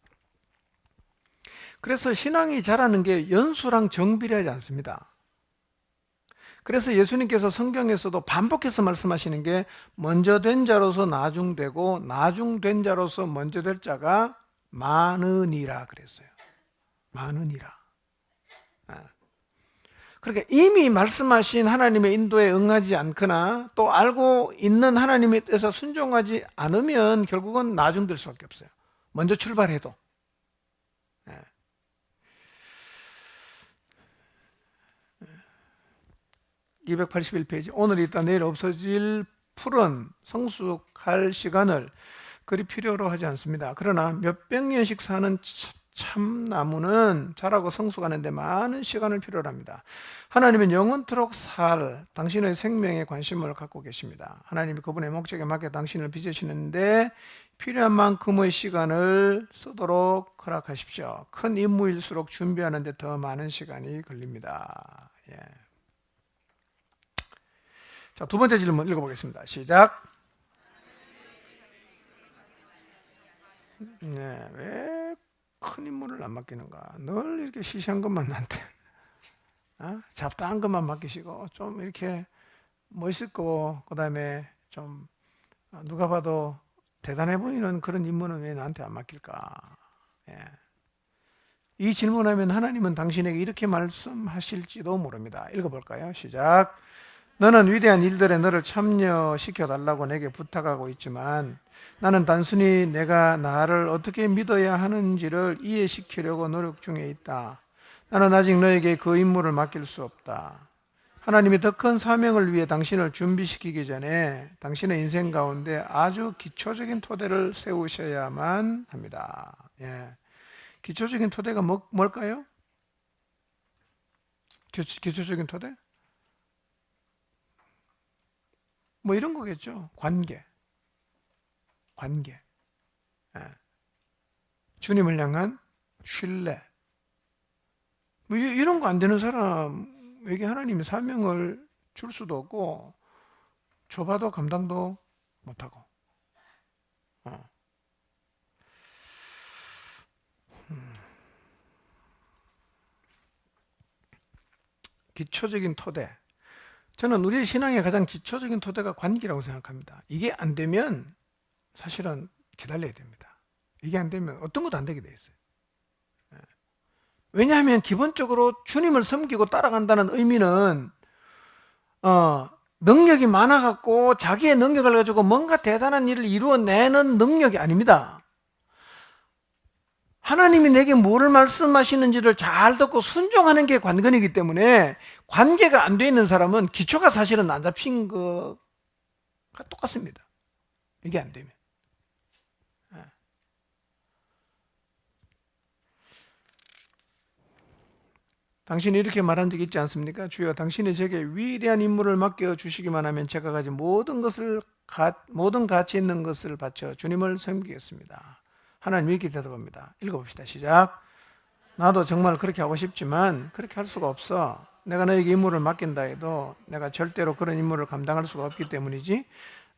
그래서 신앙이 자라는 게 연수랑 정비례하지 않습니다. 그래서 예수님께서 성경에서도 반복해서 말씀하시는 게, 먼저 된 자로서 나중되고 나중된 자로서 먼저 될 자가 많으니라 그랬어요. 많으니라. 그러니까 이미 말씀하신 하나님의 인도에 응하지 않거나 또 알고 있는 하나님의 뜻에 순종하지 않으면 결국은 나중될 수밖에 없어요. 먼저 출발해도. 281페이지. 오늘 있다 내일 없어질 풀은 성숙할 시간을 그리 필요로 하지 않습니다. 그러나 몇백 년씩 사는 참나무는 자라고 성숙하는데 많은 시간을 필요로 합니다. 하나님은 영원토록 살 당신의 생명에 관심을 갖고 계십니다. 하나님이 그분의 목적에 맞게 당신을 빚으시는데 필요한 만큼의 시간을 쓰도록 허락하십시오. 큰 임무일수록 준비하는 데 더 많은 시간이 걸립니다. 예. 자, 두 번째 질문 읽어보겠습니다. 시작. 네, 왜 큰 임무를 안 맡기는가? 늘 이렇게 시시한 것만 나한테 잡다한 것만 맡기시고 좀 이렇게 멋있고 그다음에 좀 누가 봐도 대단해 보이는 그런 임무는 왜 나한테 안 맡길까? 예. 이 질문하면 하나님은 당신에게 이렇게 말씀하실지도 모릅니다. 읽어볼까요? 시작. 너는 위대한 일들에 너를 참여시켜달라고 내게 부탁하고 있지만 나는 단순히 내가 나를 어떻게 믿어야 하는지를 이해시키려고 노력 중에 있다. 나는 아직 너에게 그 임무를 맡길 수 없다. 하나님이 더 큰 사명을 위해 당신을 준비시키기 전에 당신의 인생 가운데 아주 기초적인 토대를 세우셔야만 합니다. 예. 기초적인 토대가 뭘까요? 기초적인 토대? 뭐 이런 거겠죠. 관계. 예. 주님을 향한 신뢰. 뭐 이런 거 안 되는 사람에게 하나님이 사명을 줄 수도 없고 줘봐도 감당도 못하고. 기초적인 토대. 저는 우리의 신앙의 가장 기초적인 토대가 관계라고 생각합니다. 이게 안 되면 사실은 기다려야 됩니다. 이게 안 되면 어떤 것도 안 되게 돼 있어요. 왜냐하면 기본적으로 주님을 섬기고 따라간다는 의미는 능력이 많아갖고 자기의 능력을 가지고 뭔가 대단한 일을 이루어내는 능력이 아닙니다. 하나님이 내게 뭐를 말씀하시는지를 잘 듣고 순종하는 게 관건이기 때문에 관계가 안 돼 있는 사람은 기초가 사실은 안 잡힌 것과 똑같습니다. 이게 안 되면. 당신이 이렇게 말한 적이 있지 않습니까? 주여, 당신이 제게 위대한 임무를 맡겨주시기만 하면 제가 가진 모든 가치 있는 것을 바쳐 주님을 섬기겠습니다. 하나님 이렇게 대답합니다. 읽어봅시다. 시작. 나도 정말 그렇게 하고 싶지만 그렇게 할 수가 없어. 내가 너에게 임무를 맡긴다 해도 내가 절대로 그런 임무를 감당할 수가 없기 때문이지.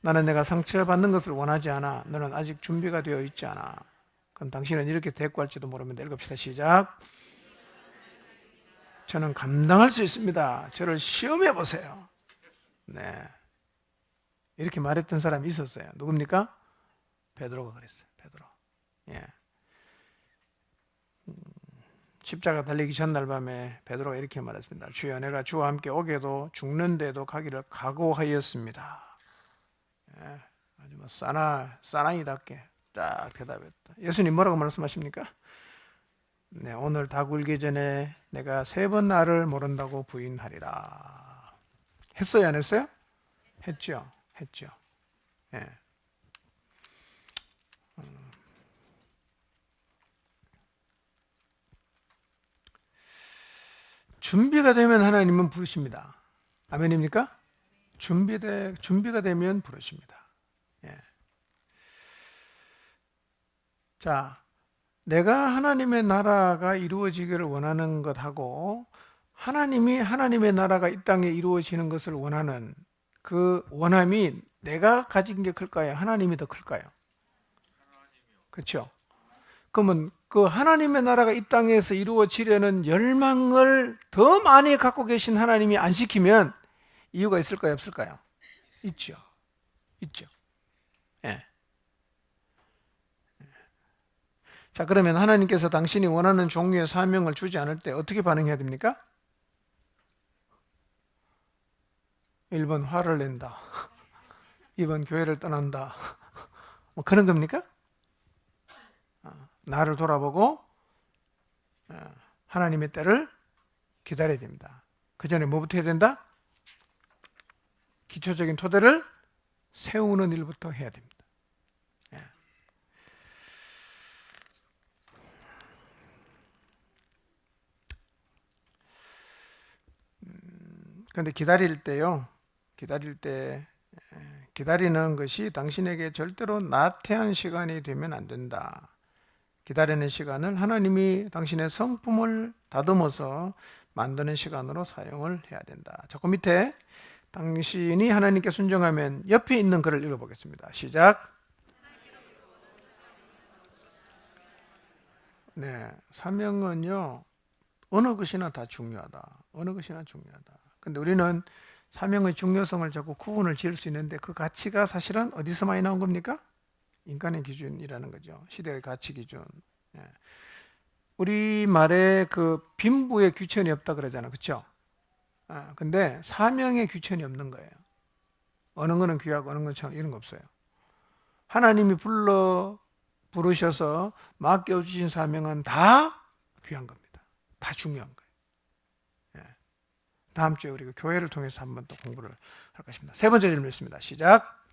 나는 내가 상처받는 것을 원하지 않아. 너는 아직 준비가 되어 있지 않아. 그럼 당신은 이렇게 대꾸할지도 모릅니다. 읽읍시다. 시작. 저는 감당할 수 있습니다. 저를 시험해 보세요. 네, 이렇게 말했던 사람이 있었어요. 누굽니까? 베드로가 그랬어요. 베드로. 예. 십자가 달리기 전날 밤에 베드로가 이렇게 말했습니다. 주여, 내가 주와 함께 오게도 죽는데도 가기를 각오하였습니다. 예. 아주 뭐 사나이답게 딱 대답했다. 예수님 뭐라고 말씀하십니까? 네, 오늘 다 굴기 전에 내가 3번 나를 모른다고 부인하리라. 했어요, 안 했어요? 했죠. 예. 준비가 되면 하나님은 부르십니다. 아멘입니까? 준비가 되면 부르십니다. 예. 자, 내가 하나님의 나라가 이루어지기를 원하는 것하고 하나님이 하나님의 나라가 이 땅에 이루어지는 것을 원하는 그 원함이 내가 가진 게 클까요? 하나님이 더 클까요? 그렇죠? 그러면 그 하나님의 나라가 이 땅에서 이루어지려는 열망을 더 많이 갖고 계신 하나님이 안 시키면 이유가 있을까요? 없을까요? 있죠. 예. 자, 그러면 하나님께서 당신이 원하는 종류의 사명을 주지 않을 때 어떻게 반응해야 됩니까? 1번 화를 낸다. 2번 교회를 떠난다. 뭐 그런 겁니까? 나를 돌아보고 하나님의 때를 기다려야 됩니다. 그 전에 뭐부터 해야 된다? 기초적인 토대를 세우는 일부터 해야 됩니다. 그런데 기다릴 때요, 기다리는 것이 당신에게 절대로 나태한 시간이 되면 안 된다. 기다리는 시간을 하나님이 당신의 성품을 다듬어서 만드는 시간으로 사용을 해야 된다. 조금 밑에 당신이 하나님께 순종하면 옆에 있는 글을 읽어보겠습니다. 시작. 네, 사명은요, 어느 것이나 다 중요하다. 어느 것이나 중요하다. 근데 우리는 사명의 중요성을 자꾸 구분을 지을 수 있는데 그 가치가 사실은 어디서 많이 나온 겁니까? 인간의 기준이라는 거죠. 시대의 가치 기준. 우리말에 그 빈부의 규천이 없다 그러잖아. 그렇죠? 근데 사명의 규천이 없는 거예요. 어느 거는 귀하고 어느 건 참 이런 거 없어요. 하나님이 부르셔서 맡겨주신 사명은 다 귀한 겁니다. 다 중요한 거예요. 다음 주에 우리가 교회를 통해서 한번 또 공부를 할 것입니다. 세 번째 질문 있습니다. 시작.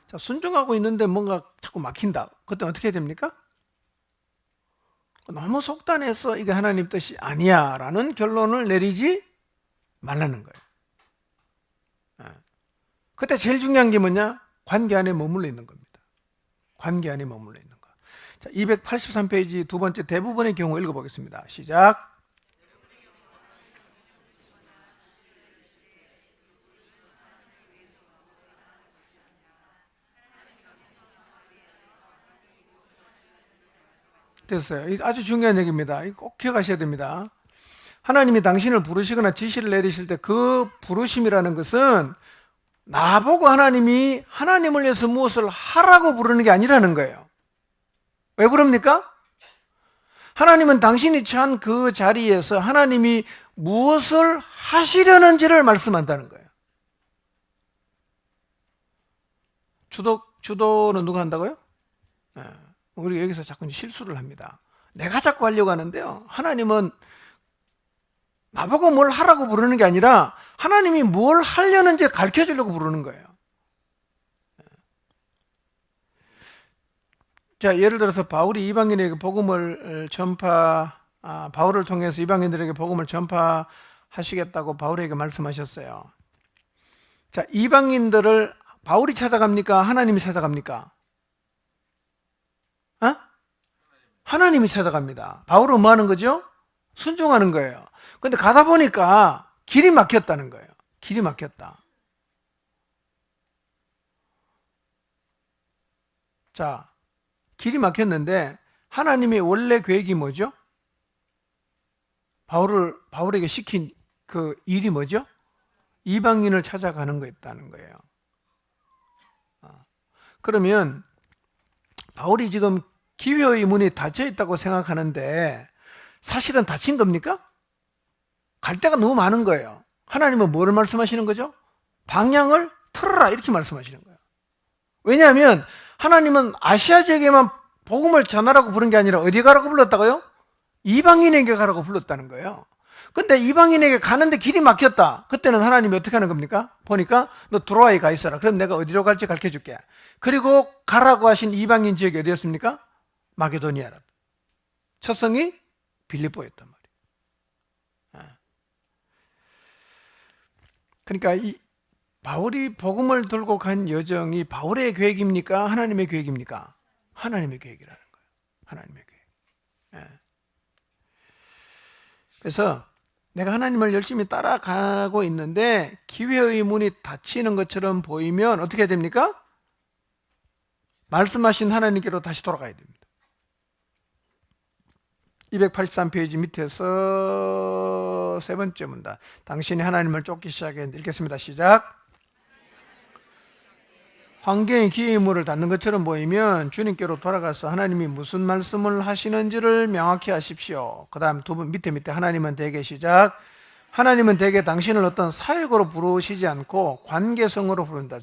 자, 순종하고 있는데 뭔가 자꾸 막힌다. 그때 어떻게 해야 됩니까? 너무 속단해서 이게 하나님 뜻이 아니야 라는 결론을 내리지 말라는 거예요. 그때 제일 중요한 게 뭐냐? 관계 안에 머물러 있는 겁니다. 관계 안에 머물러 있는 거. 자, 283페이지 두 번째 대부분의 경우 읽어보겠습니다. 시작. 됐어요. 아주 중요한 얘기입니다. 꼭 기억하셔야 됩니다. 하나님이 당신을 부르시거나 지시를 내리실 때 그 부르심이라는 것은 나보고 하나님이 하나님을 위해서 무엇을 하라고 부르는 게 아니라는 거예요. 왜 부릅니까? 하나님은 당신이 처한 그 자리에서 하나님이 무엇을 하시려는지를 말씀한다는 거예요. 주도는 누가 한다고요? 우리 여기서 자꾸 실수를 합니다. 내가 자꾸 하려고 하는데요. 하나님은 나보고 뭘 하라고 부르는 게 아니라 하나님이 뭘 하려는지 가르쳐 주려고 부르는 거예요. 자, 예를 들어서 바울이 이방인에게 복음을 바울을 통해서 이방인들에게 복음을 전파하시겠다고 바울에게 말씀하셨어요. 자, 이방인들을 바울이 찾아갑니까? 하나님이 찾아갑니까? 하나님이 찾아갑니다. 바울은 뭐 하는 거죠? 순종하는 거예요. 근데 가다 보니까 길이 막혔다는 거예요. 길이 막혔다. 자, 길이 막혔는데 하나님의 원래 계획이 뭐죠? 바울에게 시킨 그 일이 뭐죠? 이방인을 찾아가는 거였다는 거예요. 그러면 바울이 지금 기회의 문이 닫혀 있다고 생각하는데 사실은 닫힌 겁니까? 갈 데가 너무 많은 거예요. 하나님은 뭐를 말씀하시는 거죠? 방향을 틀어라 이렇게 말씀하시는 거예요. 왜냐하면 하나님은 아시아 지역에만 복음을 전하라고 부른 게 아니라 어디 가라고 불렀다고요? 이방인에게 가라고 불렀다는 거예요. 근데 이방인에게 가는데 길이 막혔다. 그때는 하나님이 어떻게 하는 겁니까? 보니까 너 트로아에 가 있어라. 그럼 내가 어디로 갈지 가르쳐 줄게. 그리고 가라고 하신 이방인 지역이 어디였습니까? 마게도니아라. 첫 성이 빌립보였단 말이에요. 그러니까 이 바울이 복음을 들고 간 여정이 바울의 계획입니까? 하나님의 계획입니까? 하나님의 계획이라는 거예요. 하나님의 계획. 그래서 내가 하나님을 열심히 따라가고 있는데 기회의 문이 닫히는 것처럼 보이면 어떻게 해야 됩니까? 말씀하신 하나님께로 다시 돌아가야 됩니다. 283페이지 밑에서 세 번째 문단. 당신이 하나님을 쫓기 시작했는데 읽겠습니다. 시작. 환경의 기회물을 닫는 것처럼 보이면 주님께로 돌아가서 하나님이 무슨 말씀을 하시는지를 명확히 하십시오. 그 다음 두 분 밑에 하나님은 대개 시작. 하나님은 대개 당신을 어떤 사역으로 부르시지 않고 관계성으로 부른다.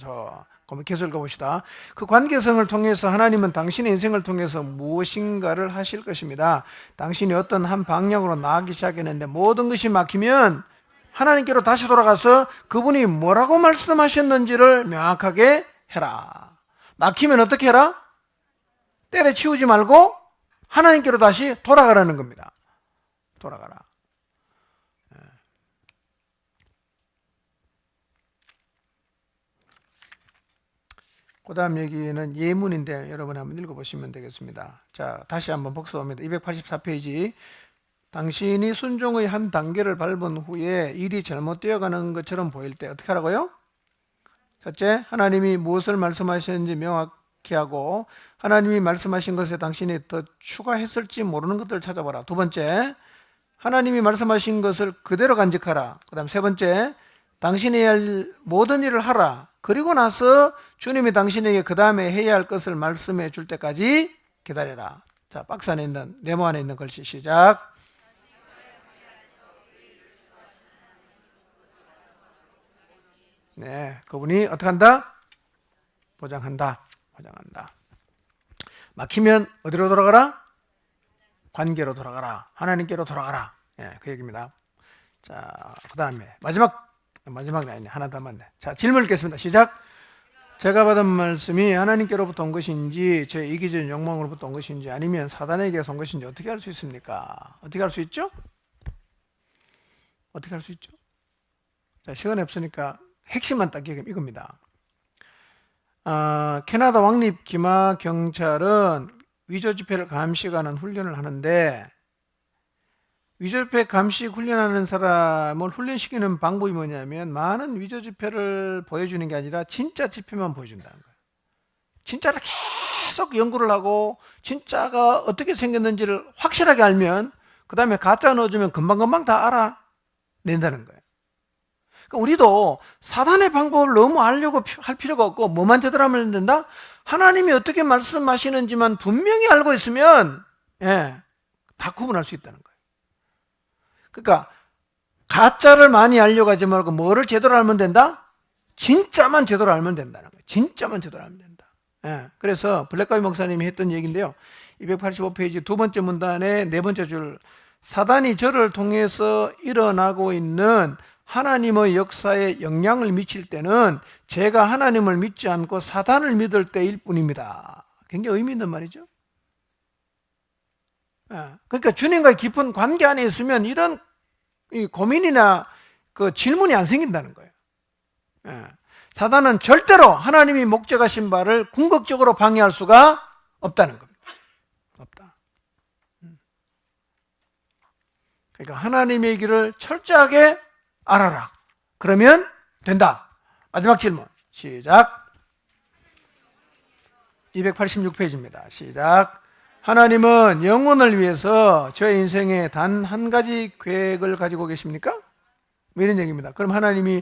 계속 읽어봅시다. 그 관계성을 통해서 하나님은 당신의 인생을 통해서 무엇인가를 하실 것입니다. 당신이 어떤 한 방향으로 나아가기 시작했는데 모든 것이 막히면 하나님께로 다시 돌아가서 그분이 뭐라고 말씀하셨는지를 명확하게 해라. 막히면 어떻게 해라? 때려치우지 말고 하나님께로 다시 돌아가라는 겁니다. 돌아가라. 그 다음 얘기는 예문인데 여러분 한번 읽어보시면 되겠습니다. 자, 다시 한번 복습합니다. 284페이지. 당신이 순종의 한 단계를 밟은 후에 일이 잘못되어 가는 것처럼 보일 때 어떻게 하라고요? 첫째, 하나님이 무엇을 말씀하셨는지 명확히 하고 하나님이 말씀하신 것에 당신이 더 추가했을지 모르는 것들을 찾아보라. 두 번째, 하나님이 말씀하신 것을 그대로 간직하라. 그 다음 세 번째, 당신이 해야 할 모든 일을 하라. 그리고 나서 주님이 당신에게 그 다음에 해야 할 것을 말씀해 줄 때까지 기다려라. 자, 박스 안에 있는, 네모 안에 있는 글씨 시작. 네, 그분이 어떻게 한다? 보장한다. 막히면 어디로 돌아가라? 관계로 돌아가라. 하나님께로 돌아가라. 예, 그 얘기입니다. 자, 그 다음에 마지막 아니네. 하나 더 맞네. 자, 질문 읽겠습니다. 시작. 제가 받은 말씀이 하나님께로부터 온 것인지 제 이기적인 욕망으로부터 온 것인지 아니면 사단에게서 온 것인지 어떻게 알 수 있습니까? 어떻게 알 수 있죠? 자, 시간이 없으니까 핵심만 딱 얘기하면 이겁니다. 캐나다 왕립 기마 경찰은 위조 지폐를 감시하는 훈련을 하는데 위조지폐 감시 훈련하는 사람을 훈련시키는 방법이 뭐냐면 많은 위조지폐를 보여주는 게 아니라 진짜 지폐만 보여준다는 거예요. 진짜를 계속 연구를 하고 진짜가 어떻게 생겼는지를 확실하게 알면 그 다음에 가짜 넣어주면 금방금방 다 알아낸다는 거예요. 그러니까 우리도 사단의 방법을 너무 알려고 할 필요가 없고 뭐만 제대로 하면 된다? 하나님이 어떻게 말씀하시는지만 분명히 알고 있으면 다 구분할 수 있다는 거예요. 그러니까 가짜를 많이 알려고 하지 말고 뭐를 제대로 알면 된다? 진짜만 제대로 알면 된다는 거예요. 진짜만 제대로 알면 된다. 그래서 블랙가이 목사님이 했던 얘기인데요. 285페이지 두 번째 문단의 네 번째 줄. 사단이 저를 통해서 일어나고 있는 하나님의 역사에 영향을 미칠 때는 제가 하나님을 믿지 않고 사단을 믿을 때일 뿐입니다. 굉장히 의미 있는 말이죠. 그러니까 주님과의 깊은 관계 안에 있으면 이런 고민이나 그 질문이 안 생긴다는 거예요. 사단은 절대로 하나님이 목적하신 바를 궁극적으로 방해할 수가 없다는 겁니다. 없다. 그러니까 하나님의 길을 철저하게 알아라. 그러면 된다. 마지막 질문 시작. 286페이지입니다. 시작. 하나님은 영혼을 위해서 저의 인생에 단 한 가지 계획을 가지고 계십니까? 이런 얘기입니다. 그럼 하나님이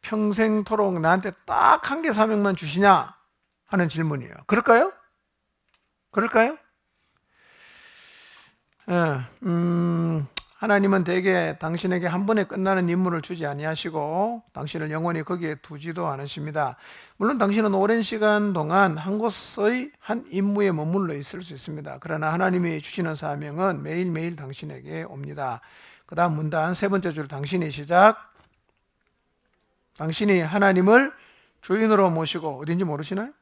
평생토록 나한테 딱 한 개 사명만 주시냐 하는 질문이에요. 그럴까요? 하나님은 대개 당신에게 한 번에 끝나는 임무를 주지 아니하시고 당신을 영원히 거기에 두지도 않으십니다. 물론 당신은 오랜 시간 동안 한 곳의 한 임무에 머물러 있을 수 있습니다. 그러나 하나님이 주시는 사명은 매일매일 당신에게 옵니다. 그 다음 문단 세 번째 줄 당신이 시작. 당신이 하나님을 주인으로 모시고 어딘지 모르시나요?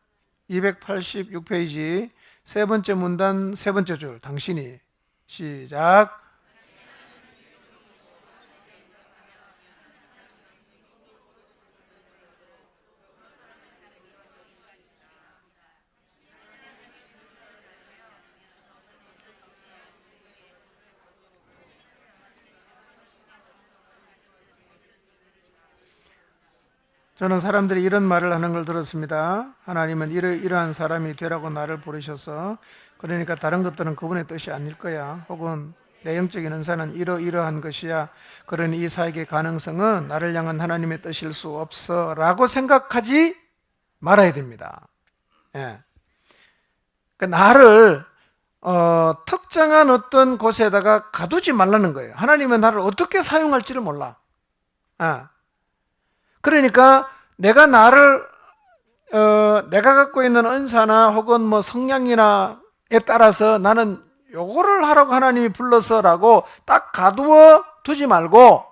286페이지 세 번째 문단 세 번째 줄 당신이 시작. 저는 사람들이 이런 말을 하는 걸 들었습니다. 하나님은 이러한 사람이 되라고 나를 부르셔서 그러니까 다른 것들은 그분의 뜻이 아닐 거야. 혹은 내 영적인 은사는 이러한 것이야. 그러니 이 사역의 가능성은 나를 향한 하나님의 뜻일 수 없어 라고 생각하지 말아야 됩니다. 예. 그러니까 나를 특정한 어떤 곳에다가 가두지 말라는 거예요. 하나님은 나를 어떻게 사용할지를 몰라. 그러니까 내가 내가 갖고 있는 은사나 혹은 뭐 성량이나에 따라서 나는 요거를 하라고 하나님이 불러서라고 딱 가두어 두지 말고,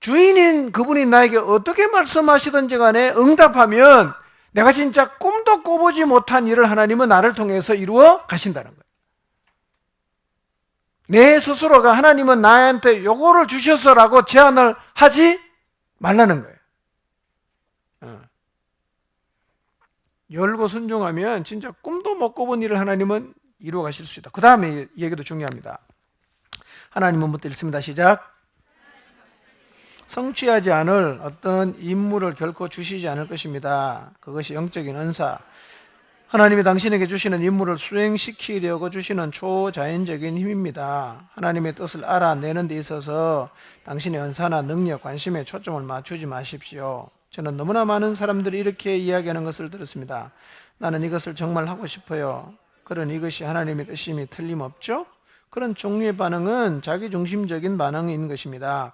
주인인 그분이 나에게 어떻게 말씀하시든지 간에 응답하면 내가 진짜 꿈도 꿔보지 못한 일을 하나님은 나를 통해서 이루어 가신다는 거예요. 내 스스로가 하나님은 나한테 요거를 주셔서라고 제안을 하지 말라는 거예요. 열고 순종하면 진짜 꿈도 못 꿔본 일을 하나님은 이루어 가실 수 있다. 그 다음에 얘기도 중요합니다. 하나님은 묻고 읽습니다. 시작. 성취하지 않을 어떤 임무를 결코 주시지 않을 것입니다. 그것이 영적인 은사, 하나님이 당신에게 주시는 임무를 수행시키려고 주시는 초자연적인 힘입니다. 하나님의 뜻을 알아내는 데 있어서 당신의 은사나 능력, 관심에 초점을 맞추지 마십시오. 저는 너무나 많은 사람들이 이렇게 이야기하는 것을 들었습니다. 나는 이것을 정말 하고 싶어요. 그런 이것이 하나님의 뜻임이 틀림없죠? 그런 종류의 반응은 자기중심적인 반응인 것입니다.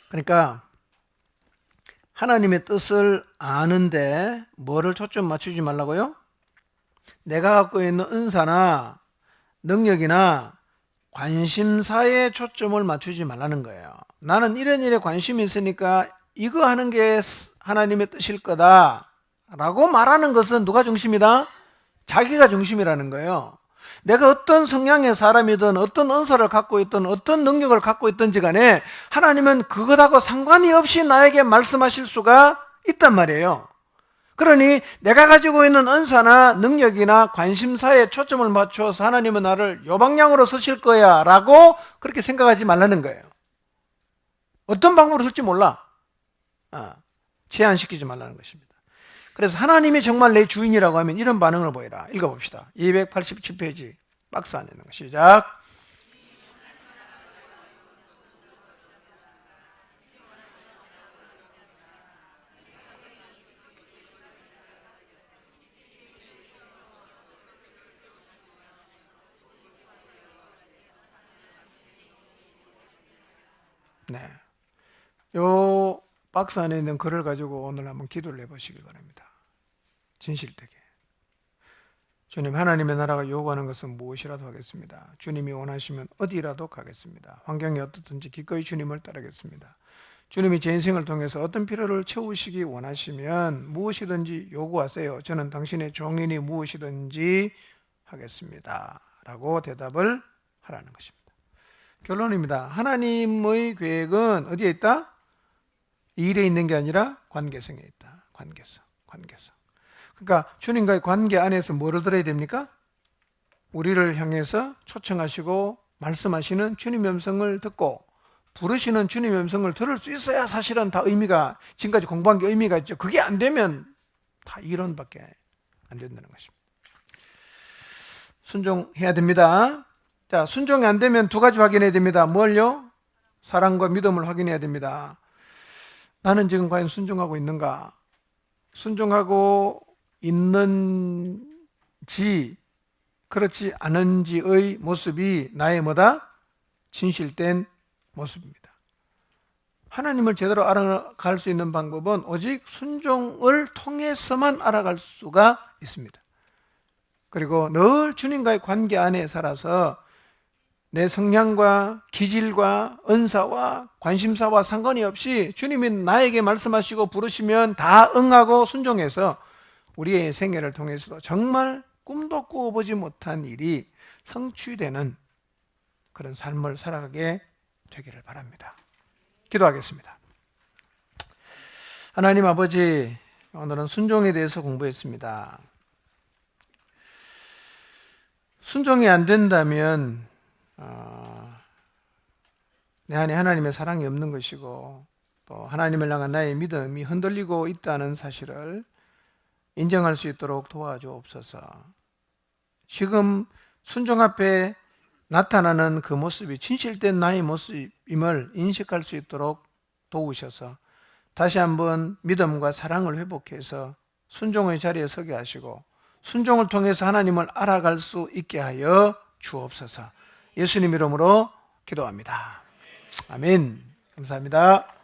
그러니까 하나님의 뜻을 아는데 뭐를 초점 맞추지 말라고요? 내가 갖고 있는 은사나 능력이나 관심사에 초점을 맞추지 말라는 거예요. 나는 이런 일에 관심이 있으니까 이거 하는 게 하나님의 뜻일 거다 라고 말하는 것은 누가 중심이다? 자기가 중심이라는 거예요. 내가 어떤 성향의 사람이든 어떤 은사를 갖고 있든 어떤 능력을 갖고 있든지 간에 하나님은 그것하고 상관이 없이 나에게 말씀하실 수가 있단 말이에요. 그러니 내가 가지고 있는 은사나 능력이나 관심사에 초점을 맞춰서 하나님은 나를 요 방향으로 쓰실 거야 라고 그렇게 생각하지 말라는 거예요. 어떤 방법으로 쓸지 몰라. 제한시키지 말라는 것입니다. 그래서 하나님이 정말 내 주인이라고 하면 이런 반응을 보이라. 읽어봅시다. 287페이지 박스 안에 있는 거. 시작. 네. 요 박스 안에 있는 글을 가지고 오늘 한번 기도를 해보시기 바랍니다. 진실되게. 주님, 하나님의 나라가 요구하는 것은 무엇이라도 하겠습니다. 주님이 원하시면 어디라도 가겠습니다. 환경이 어떻든지 기꺼이 주님을 따르겠습니다. 주님이 제 인생을 통해서 어떤 필요를 채우시기 원하시면 무엇이든지 요구하세요. 저는 당신의 종인이 무엇이든지 하겠습니다 라고 대답을 하라는 것입니다. 결론입니다. 하나님의 계획은 어디에 있다? 일에 있는 게 아니라 관계성에 있다. 관계성. 그러니까 주님과의 관계 안에서 뭐를 들어야 됩니까? 우리를 향해서 초청하시고 말씀하시는 주님의 음성을 듣고 부르시는 주님의 음성을 들을 수 있어야 사실은 다 의미가, 지금까지 공부한 게 의미가 있죠. 그게 안 되면 다 이론밖에 안 된다는 것입니다. 순종해야 됩니다. 자, 순종이 안 되면 두 가지 확인해야 됩니다. 뭘요? 사랑과 믿음을 확인해야 됩니다. 나는 지금 과연 순종하고 있는가? 순종하고 있는지 그렇지 않은지의 모습이 나의 뭐다? 진실된 모습입니다. 하나님을 제대로 알아갈 수 있는 방법은 오직 순종을 통해서만 알아갈 수가 있습니다. 그리고 늘 주님과의 관계 안에 살아서 내 성향과 기질과 은사와 관심사와 상관이 없이 주님이 나에게 말씀하시고 부르시면 다 응하고 순종해서 우리의 생애를 통해서도 정말 꿈도 꾸어보지 못한 일이 성취되는 그런 삶을 살아가게 되기를 바랍니다. 기도하겠습니다. 하나님 아버지, 오늘은 순종에 대해서 공부했습니다. 순종이 안 된다면 내 안에 하나님의 사랑이 없는 것이고 또 하나님을 향한 나의 믿음이 흔들리고 있다는 사실을 인정할 수 있도록 도와주옵소서. 지금 순종 앞에 나타나는 그 모습이 진실된 나의 모습임을 인식할 수 있도록 도우셔서 다시 한번 믿음과 사랑을 회복해서 순종의 자리에 서게 하시고 순종을 통해서 하나님을 알아갈 수 있게 하여 주옵소서. 예수님 이름으로 기도합니다. 아멘. 감사합니다.